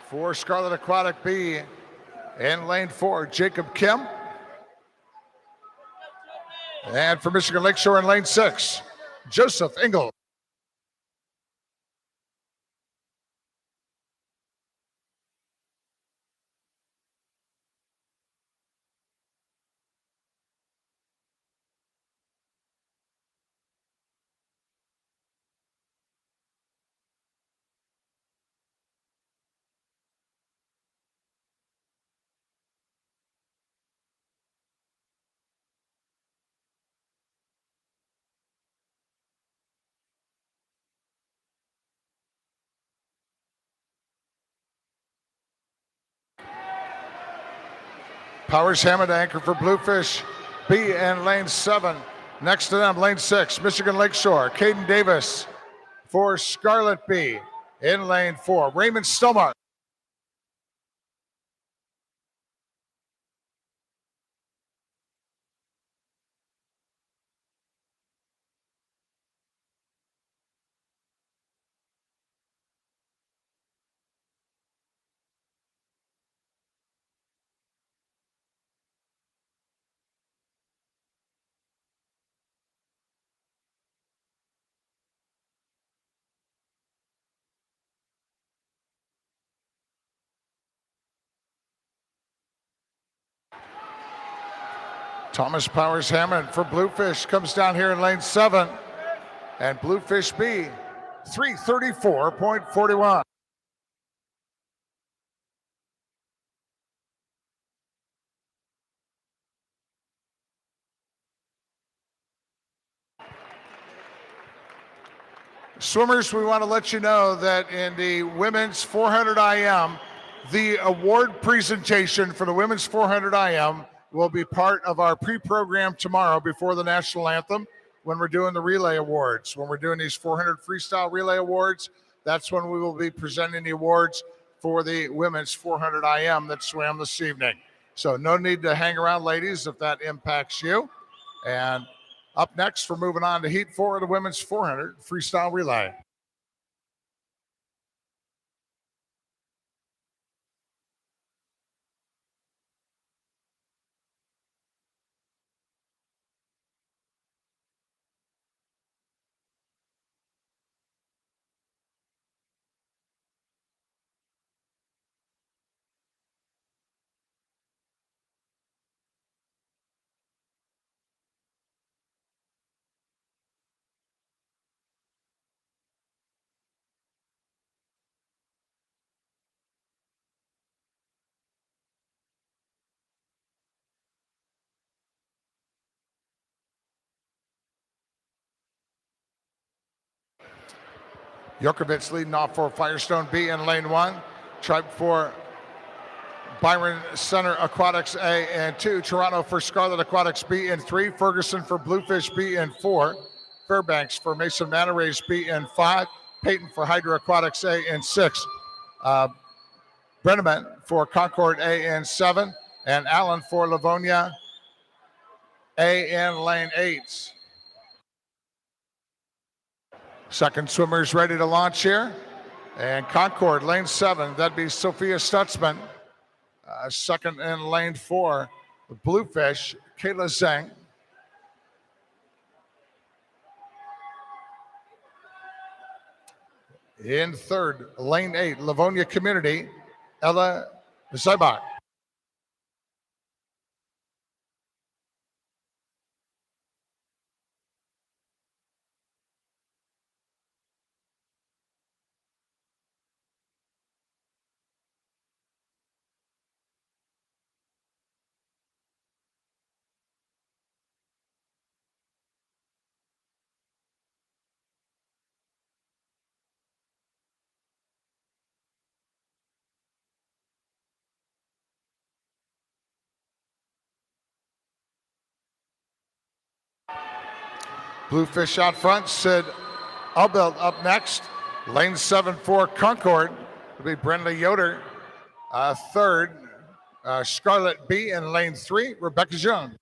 [SPEAKER 1] For Scarlet Aquatic B in lane 4, Jacob Kim. And for Michigan Lakeshore in lane 6, Joseph Engel. Powers Hammond anchor for Bluefish B in lane 7. Next to them, lane 6, Michigan Lakeshore, Caden Davis. For Scarlet B in lane 4, Raymond Stomar. Thomas Powers Hammond for Bluefish comes down here in lane 7. And Bluefish B, 334.41. Swimmers, we want to let you know that in the women's 400 IM, the award presentation for the women's 400 IM will be part of our pre-program tomorrow before the national anthem when we're doing the relay awards. When we're doing these 400 freestyle relay awards, that's when we will be presenting the awards for the women's 400 IM that swam this evening. So no need to hang around, ladies, if that impacts you. And up next, we're moving on to Heat 4 of the women's 400 freestyle relay. Jokovic leading off for Firestone B in lane 1. Tribe for Byron Center Aquatics A and 2. Toronto for Scarlet Aquatics B in 3. Ferguson for Bluefish B in 4. Fairbanks for Mason Manta Rays B in 5. Peyton for Hydra Aquatics A in 6. Brenneman for Concord A in 7. And Allen for Livonia A in lane 8. Second swimmer's ready to launch here. And Concord, lane 7, that'd be Sophia Stutzman. Second in lane 4, Bluefish, Kayla Zhang. In third, lane 8, Livonia Community, Ella Zybach. Bluefish out front, Sid Ubelt up next. Lane 7 for Concord will be Brenda Yoder. Third, Scarlett B in lane 3, Rebecca Jung.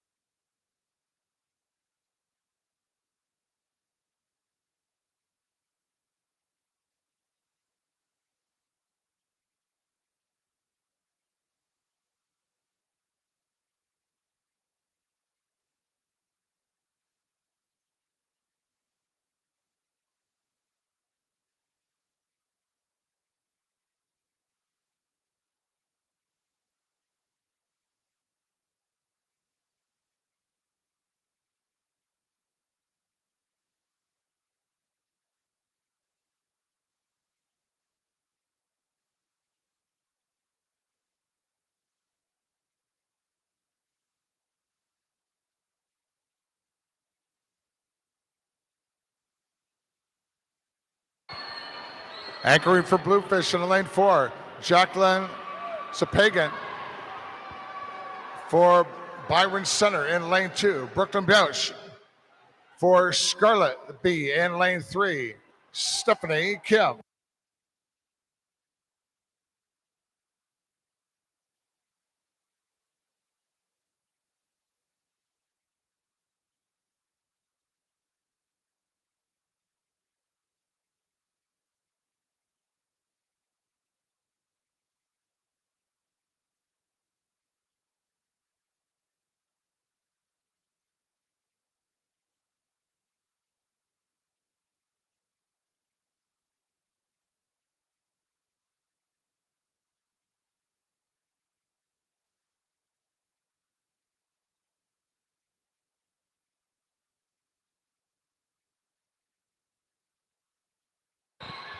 [SPEAKER 1] Anchoring for Bluefish in lane 4, Jacqueline Sapagan. For Byron Center in lane 2, Brooklyn Bausch. For Scarlett B in lane 3, Stephanie Kim.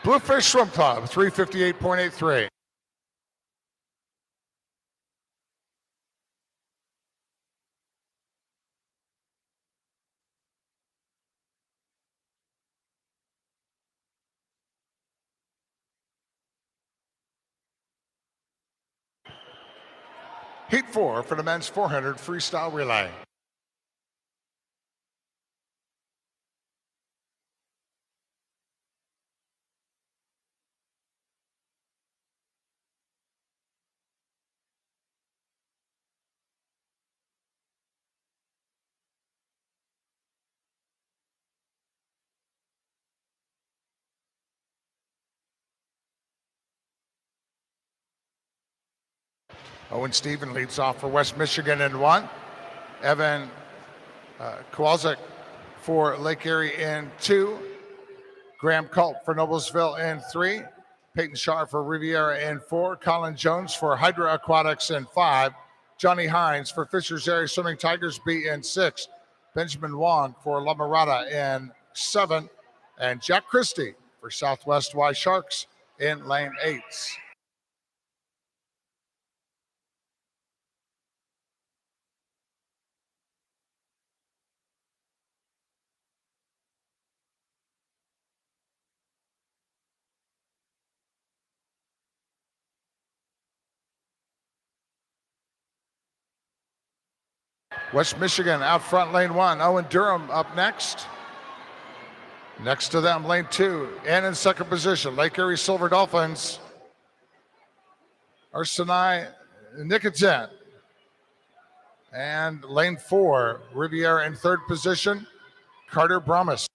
[SPEAKER 1] Bluefish Swim Club, 358.83. Heat 4 for the men's 400 freestyle relay. Owen Stephen leads off for West Michigan in 1. Evan Kowalczyk for Lake Erie in 2. Graham Culp for Noblesville in 3. Peyton Sharp for Riviera in 4. Colin Jones for Hydra Aquatics in 5. Johnny Hines for Fishers Area Swimming Tigers B in 6. Benjamin Wong for La Mirada in 7. And Jack Christie for Southwest Y Sharks in lane 8. West Michigan out front, lane 1. Owen Durham up next. Next to them, lane 2. And in second position, Lake Erie Silver Dolphins, Arsenai Nikitin. And lane 4, Riviera in third position, Carter Bromus.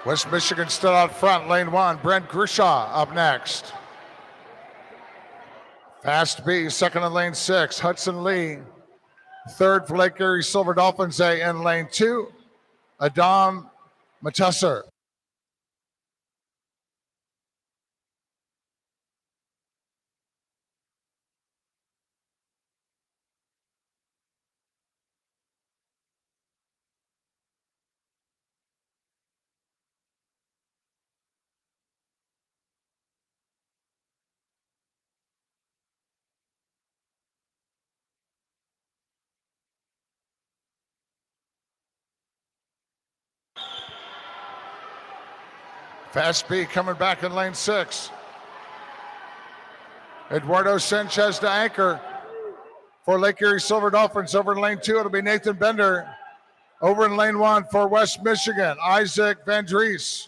[SPEAKER 1] West Michigan still out front, lane 1. Brent Grishaw up next. Fast B, second in lane 6. Hudson Lee. Third for Lake Erie Silver Dolphins A in lane 2. Adam Matusser. Fast B coming back in lane 6. Eduardo Sanchez to anchor for Lake Erie Silver Dolphins. Over in lane 2, it'll be Nathan Bender. Over in lane 1 for West Michigan, Isaac Van Dries.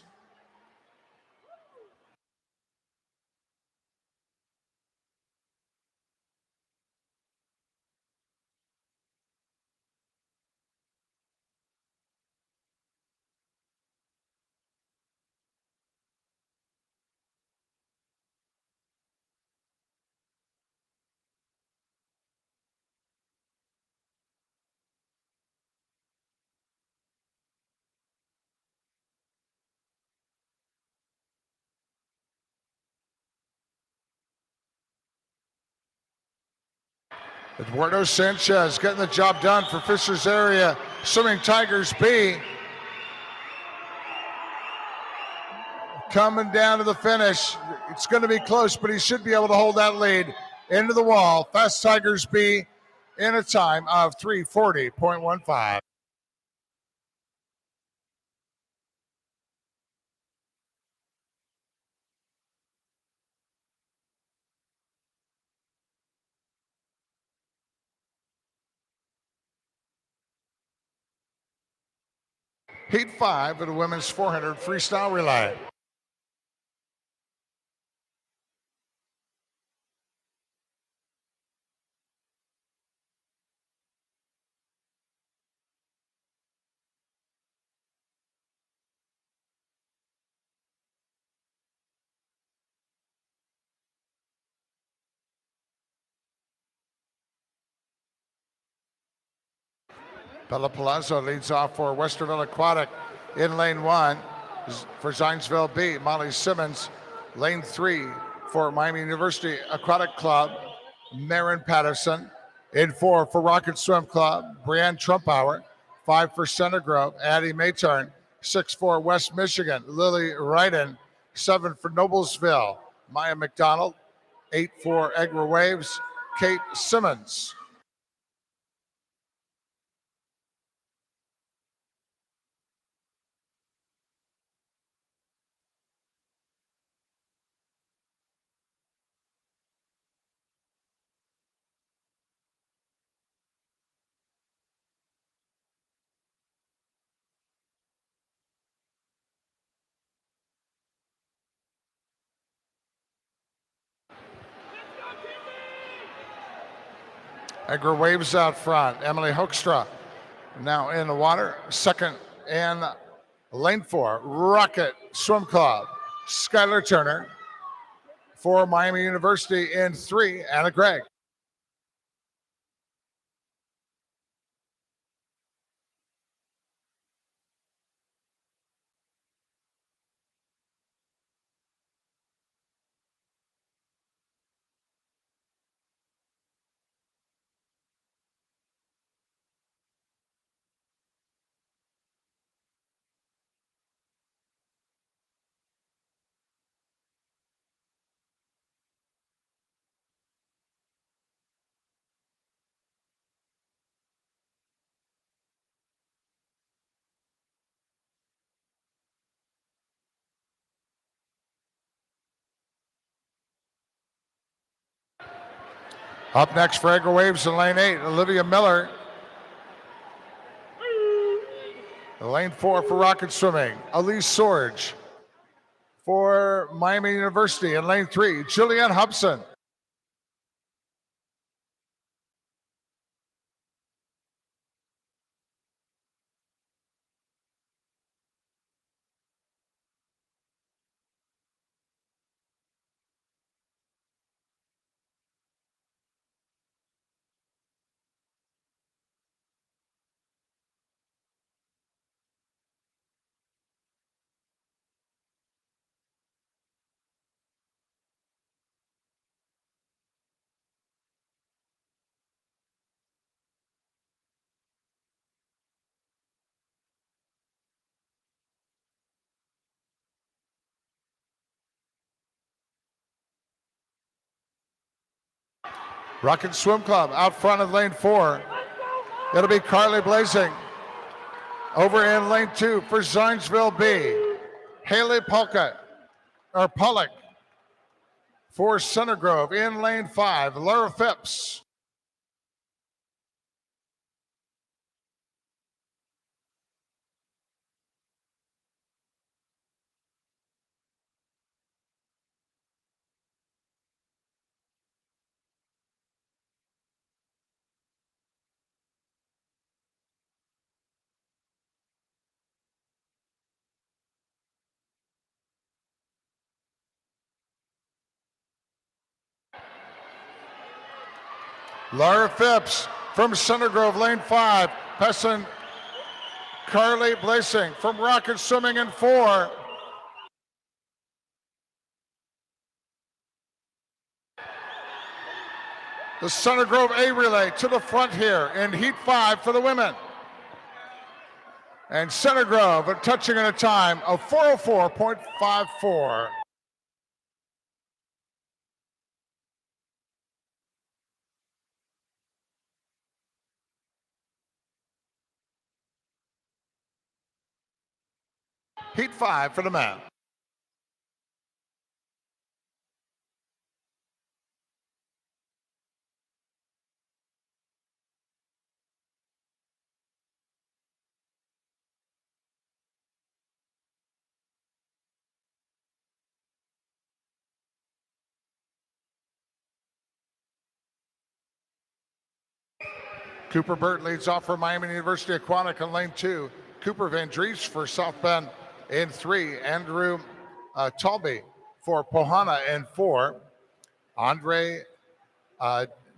[SPEAKER 1] Eduardo Sanchez getting the job done for Fishers Area Swimming Tigers B. Coming down to the finish. It's going to be close, but he should be able to hold that lead into the wall. Fast Tigers B in a time of 3:40.15. Heat 5 of the women's 400 freestyle relay. Bella Palazzo leads off for Westerville Aquatic in lane 1 for Zionsville B. Molly Simmons, lane 3 for Miami University Aquatic Club, Marin Patterson. In 4 for Rocket Swim Club, Brianne Trumpauer. 5 for Center Grove, Addie Maytarn. 6 for West Michigan, Lily Ryden. 7 for Noblesville, Maya McDonald. 8 for Edgar Waves, Kate Simmons. Edgar Waves out front. Emily Hoekstra now in the water. Second and lane 4, Rocket Swim Club. Skylar Turner. For Miami University in 3, Anna Gregg. Up next for Edgar Waves in lane 8, Olivia Miller. Lane 4 for Rocket Swimming, Elise Sorge. For Miami University in lane 3, Julianne Hubson. Rocket Swim Club out front of lane 4. It'll be Carly Blazing. Over in lane 2 for Zionsville B, Haley Pollock. For Center Grove in lane 5, Laura Phipps. Laura Phipps from Center Grove, lane 5, passing Carly Blazing from Rocket Swimming in 4. The Center Grove A relay to the front here in Heat 5 for the women. And Center Grove touching at a time of 404.54. Heat 5 for the men. Cooper Burt leads off for Miami University Aquatic in lane 2. Cooper Van Dries for South Bend in 3. Andrew Talby for Pohana in 4. Andre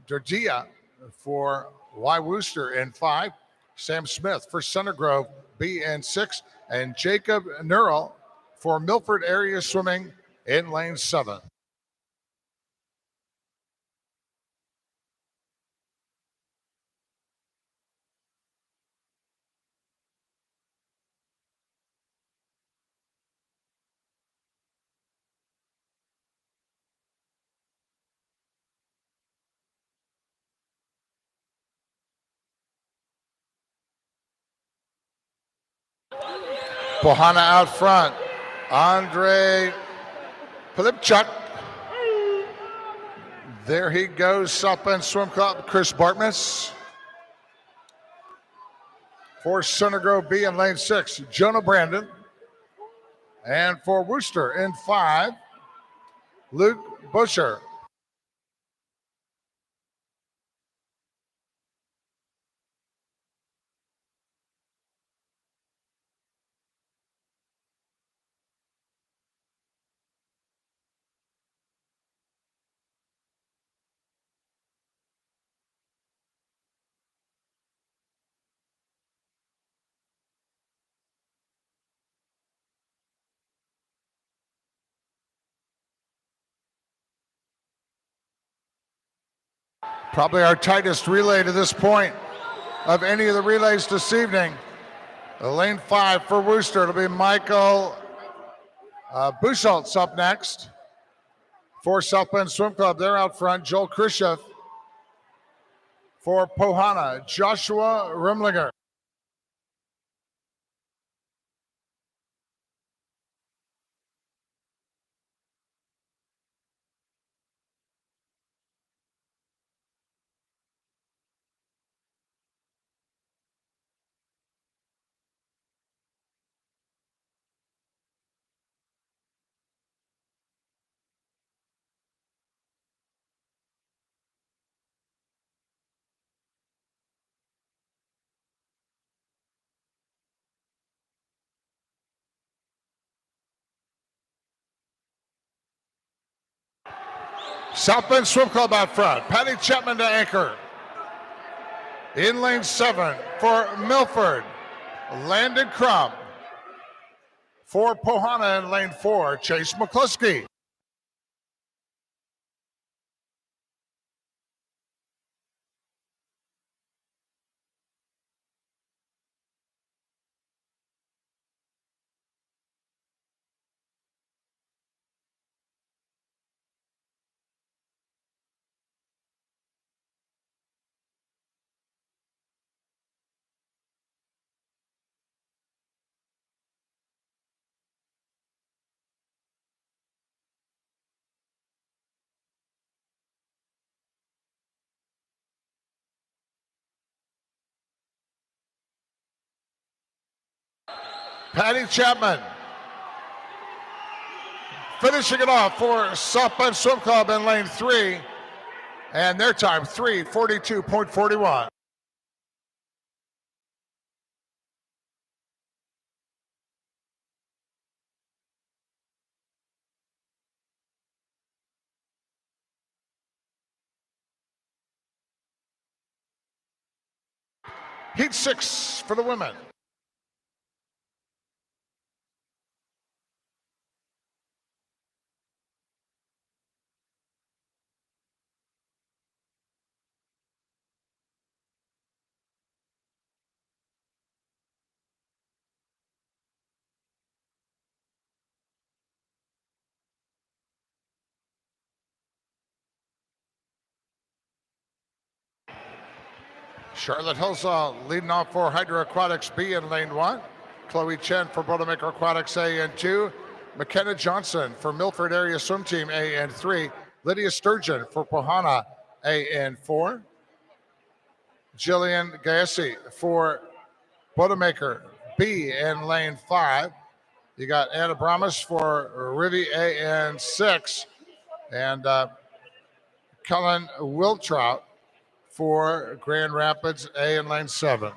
[SPEAKER 1] Dordia for Y. Wooster in 5. Sam Smith for Center Grove B and 6, and Jacob Neural for Milford Area Swimming in lane 7. Pohana out front. Andre Pilipchuk. There he goes. South Bend Swim Club, Chris Bartmus. For Center Grove B in lane 6, Jonah Brandon. And for Worcester in 5, Luke Busher. Probably our tightest relay to this point of any of the relays this evening. Lane 5 for Worcester, it'll be Michael Buschaltz up next. For South Bend Swim Club, they're out front. Joel Khrushchev. For Pohana, Joshua Rimlinger. South Bend Swim Club out front. Patty Chapman to anchor. In lane 7 for Milford, Landon Crum. For Pohana in lane 4, Chase McCluskey. Patty Chapman finishing it off for South Bend Swim Club in lane 3, and their time 3:42.41. Heat 6 for the women. Charlotte Hilsaw leading off for Hydro Aquatics B in lane 1. Chloe Chen for Boilermaker Aquatics A and 2. McKenna Johnson for Milford Area Swim Team A and 3. Lydia Sturgeon for Pohana A and 4. Jillian Gaesi for Boilermaker B in lane 5. You got Anna Bramas for Rivi A and 6. And Kellen Wiltrout for Grand Rapids A in lane 7.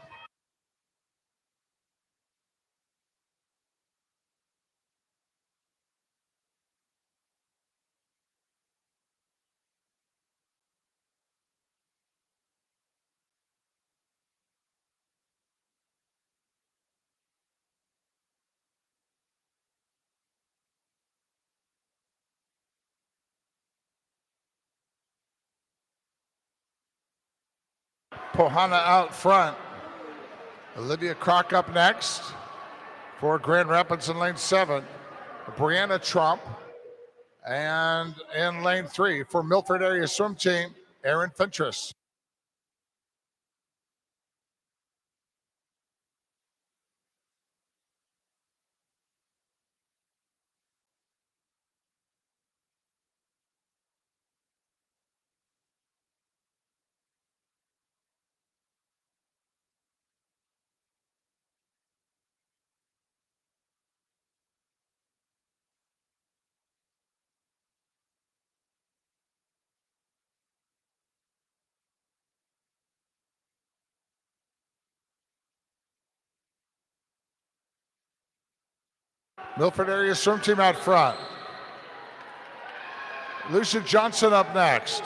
[SPEAKER 1] Pohana out front. Olivia Crock up next. For Grand Rapids in lane 7, Brianna Trump. And in lane 3 for Milford Area Swim Team, Erin Fentress. Milford Area Swim Team out front. Lucia Johnson up next.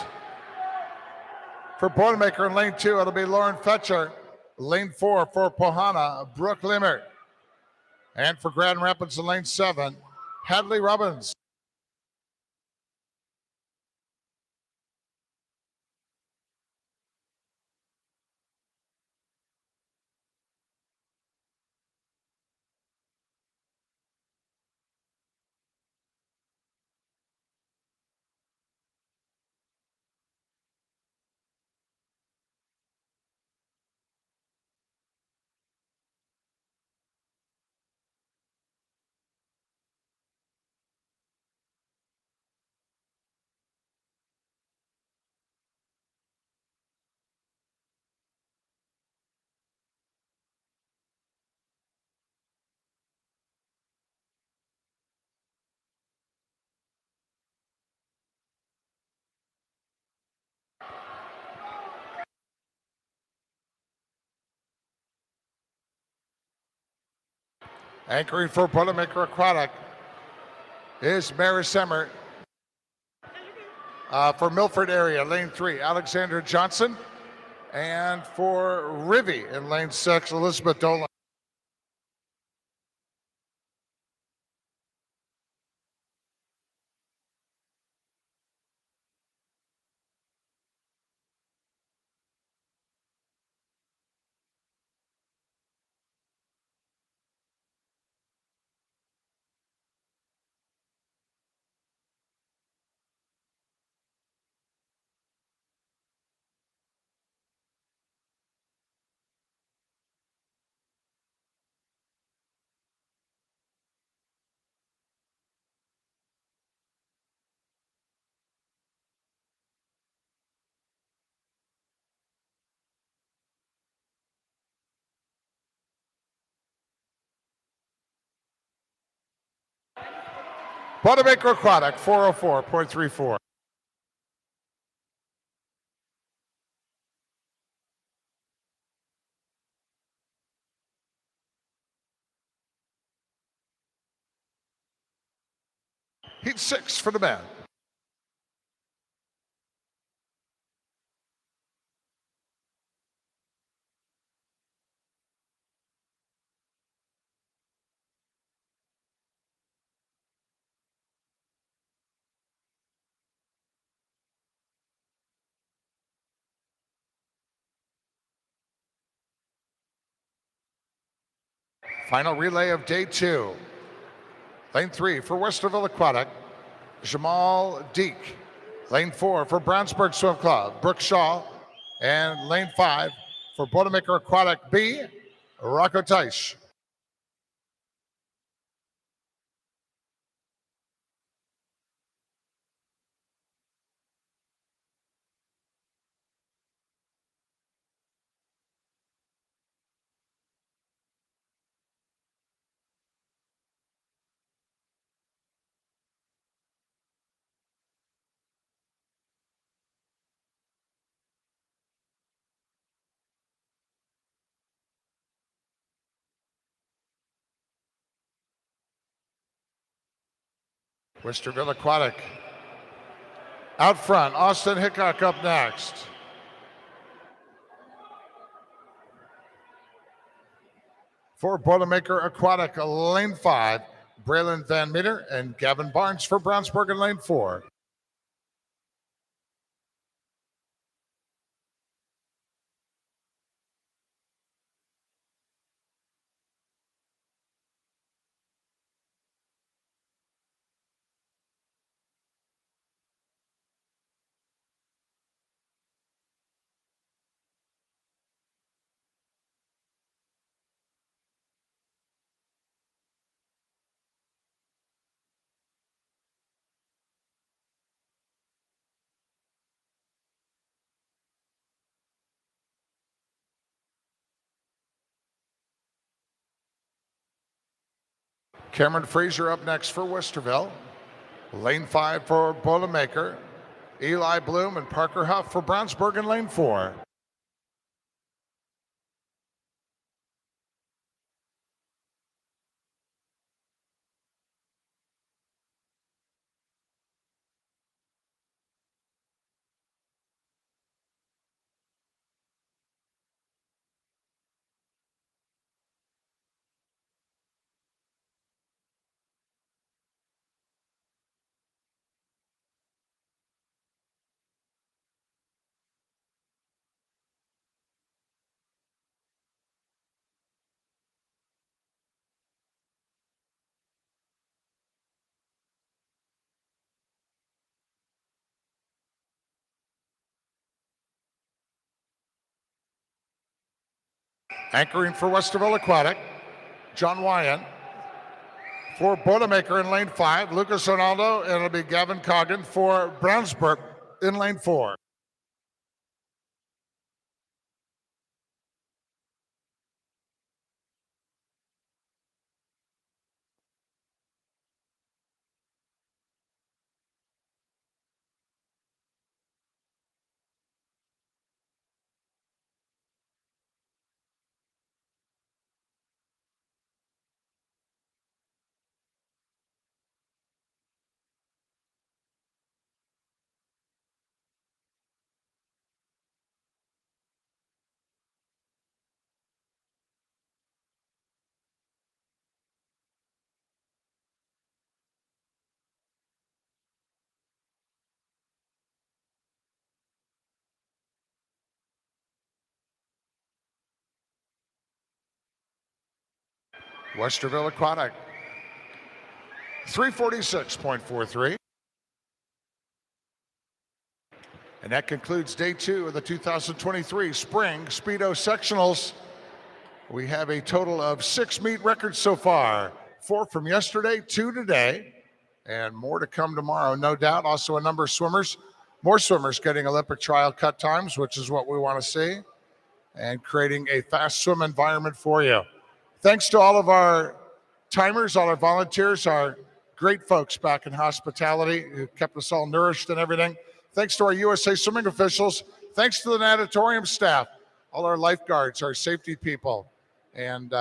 [SPEAKER 1] For Boilermaker in lane 2, it'll be Lauren Fetcher. Lane 4 for Pohana, Brooke Limmer. And for Grand Rapids in lane 7, Hadley Robbins. Anchoring for Boilermaker Aquatic is Mary Semmer. For Milford Area, lane 3, Alexandra Johnson. And for Rivy in lane 6, Elizabeth Dolan. Boilermaker Aquatic, 404.34. Heat 6 for the men. Final relay of day 2. Lane 3 for Westerville Aquatic, Jamal Deek. Lane 4 for Brownsburg Swim Club, Brooke Shaw. And lane 5 for Boilermaker Aquatic B, Rocco Teisch. Westerville Aquatic. Out front, Austin Hickok up next. For Boilermaker Aquatic, lane 5, Braylon Van Meter and Gavin Barnes for Brownsburg in lane 4. Cameron Fraser up next for Westerville. Lane 5 for Boilermaker. Eli Bloom and Parker Huff for Brownsburg in lane 4. Anchoring for Westerville Aquatic, John Wyan. For Boilermaker in lane 5, Lucas Ronaldo, and it'll be Gavin Coggin for Brownsburg in lane 4. Westerville Aquatic, 346.43. And that concludes day 2 of the 2023 Spring Speedo Sectionals. We have a total of 6 meet records so far, 4 from yesterday, 2 today, and more to come tomorrow, no doubt. Also a number of swimmers, more swimmers getting Olympic trial cut times, which is what we want to see, and creating a fast swim environment for you. Thanks to all of our timers, all our volunteers, our great folks back in hospitality who kept us all nourished and everything. Thanks to our USA Swimming officials. Thanks to the natatorium staff, all our lifeguards, our safety people, and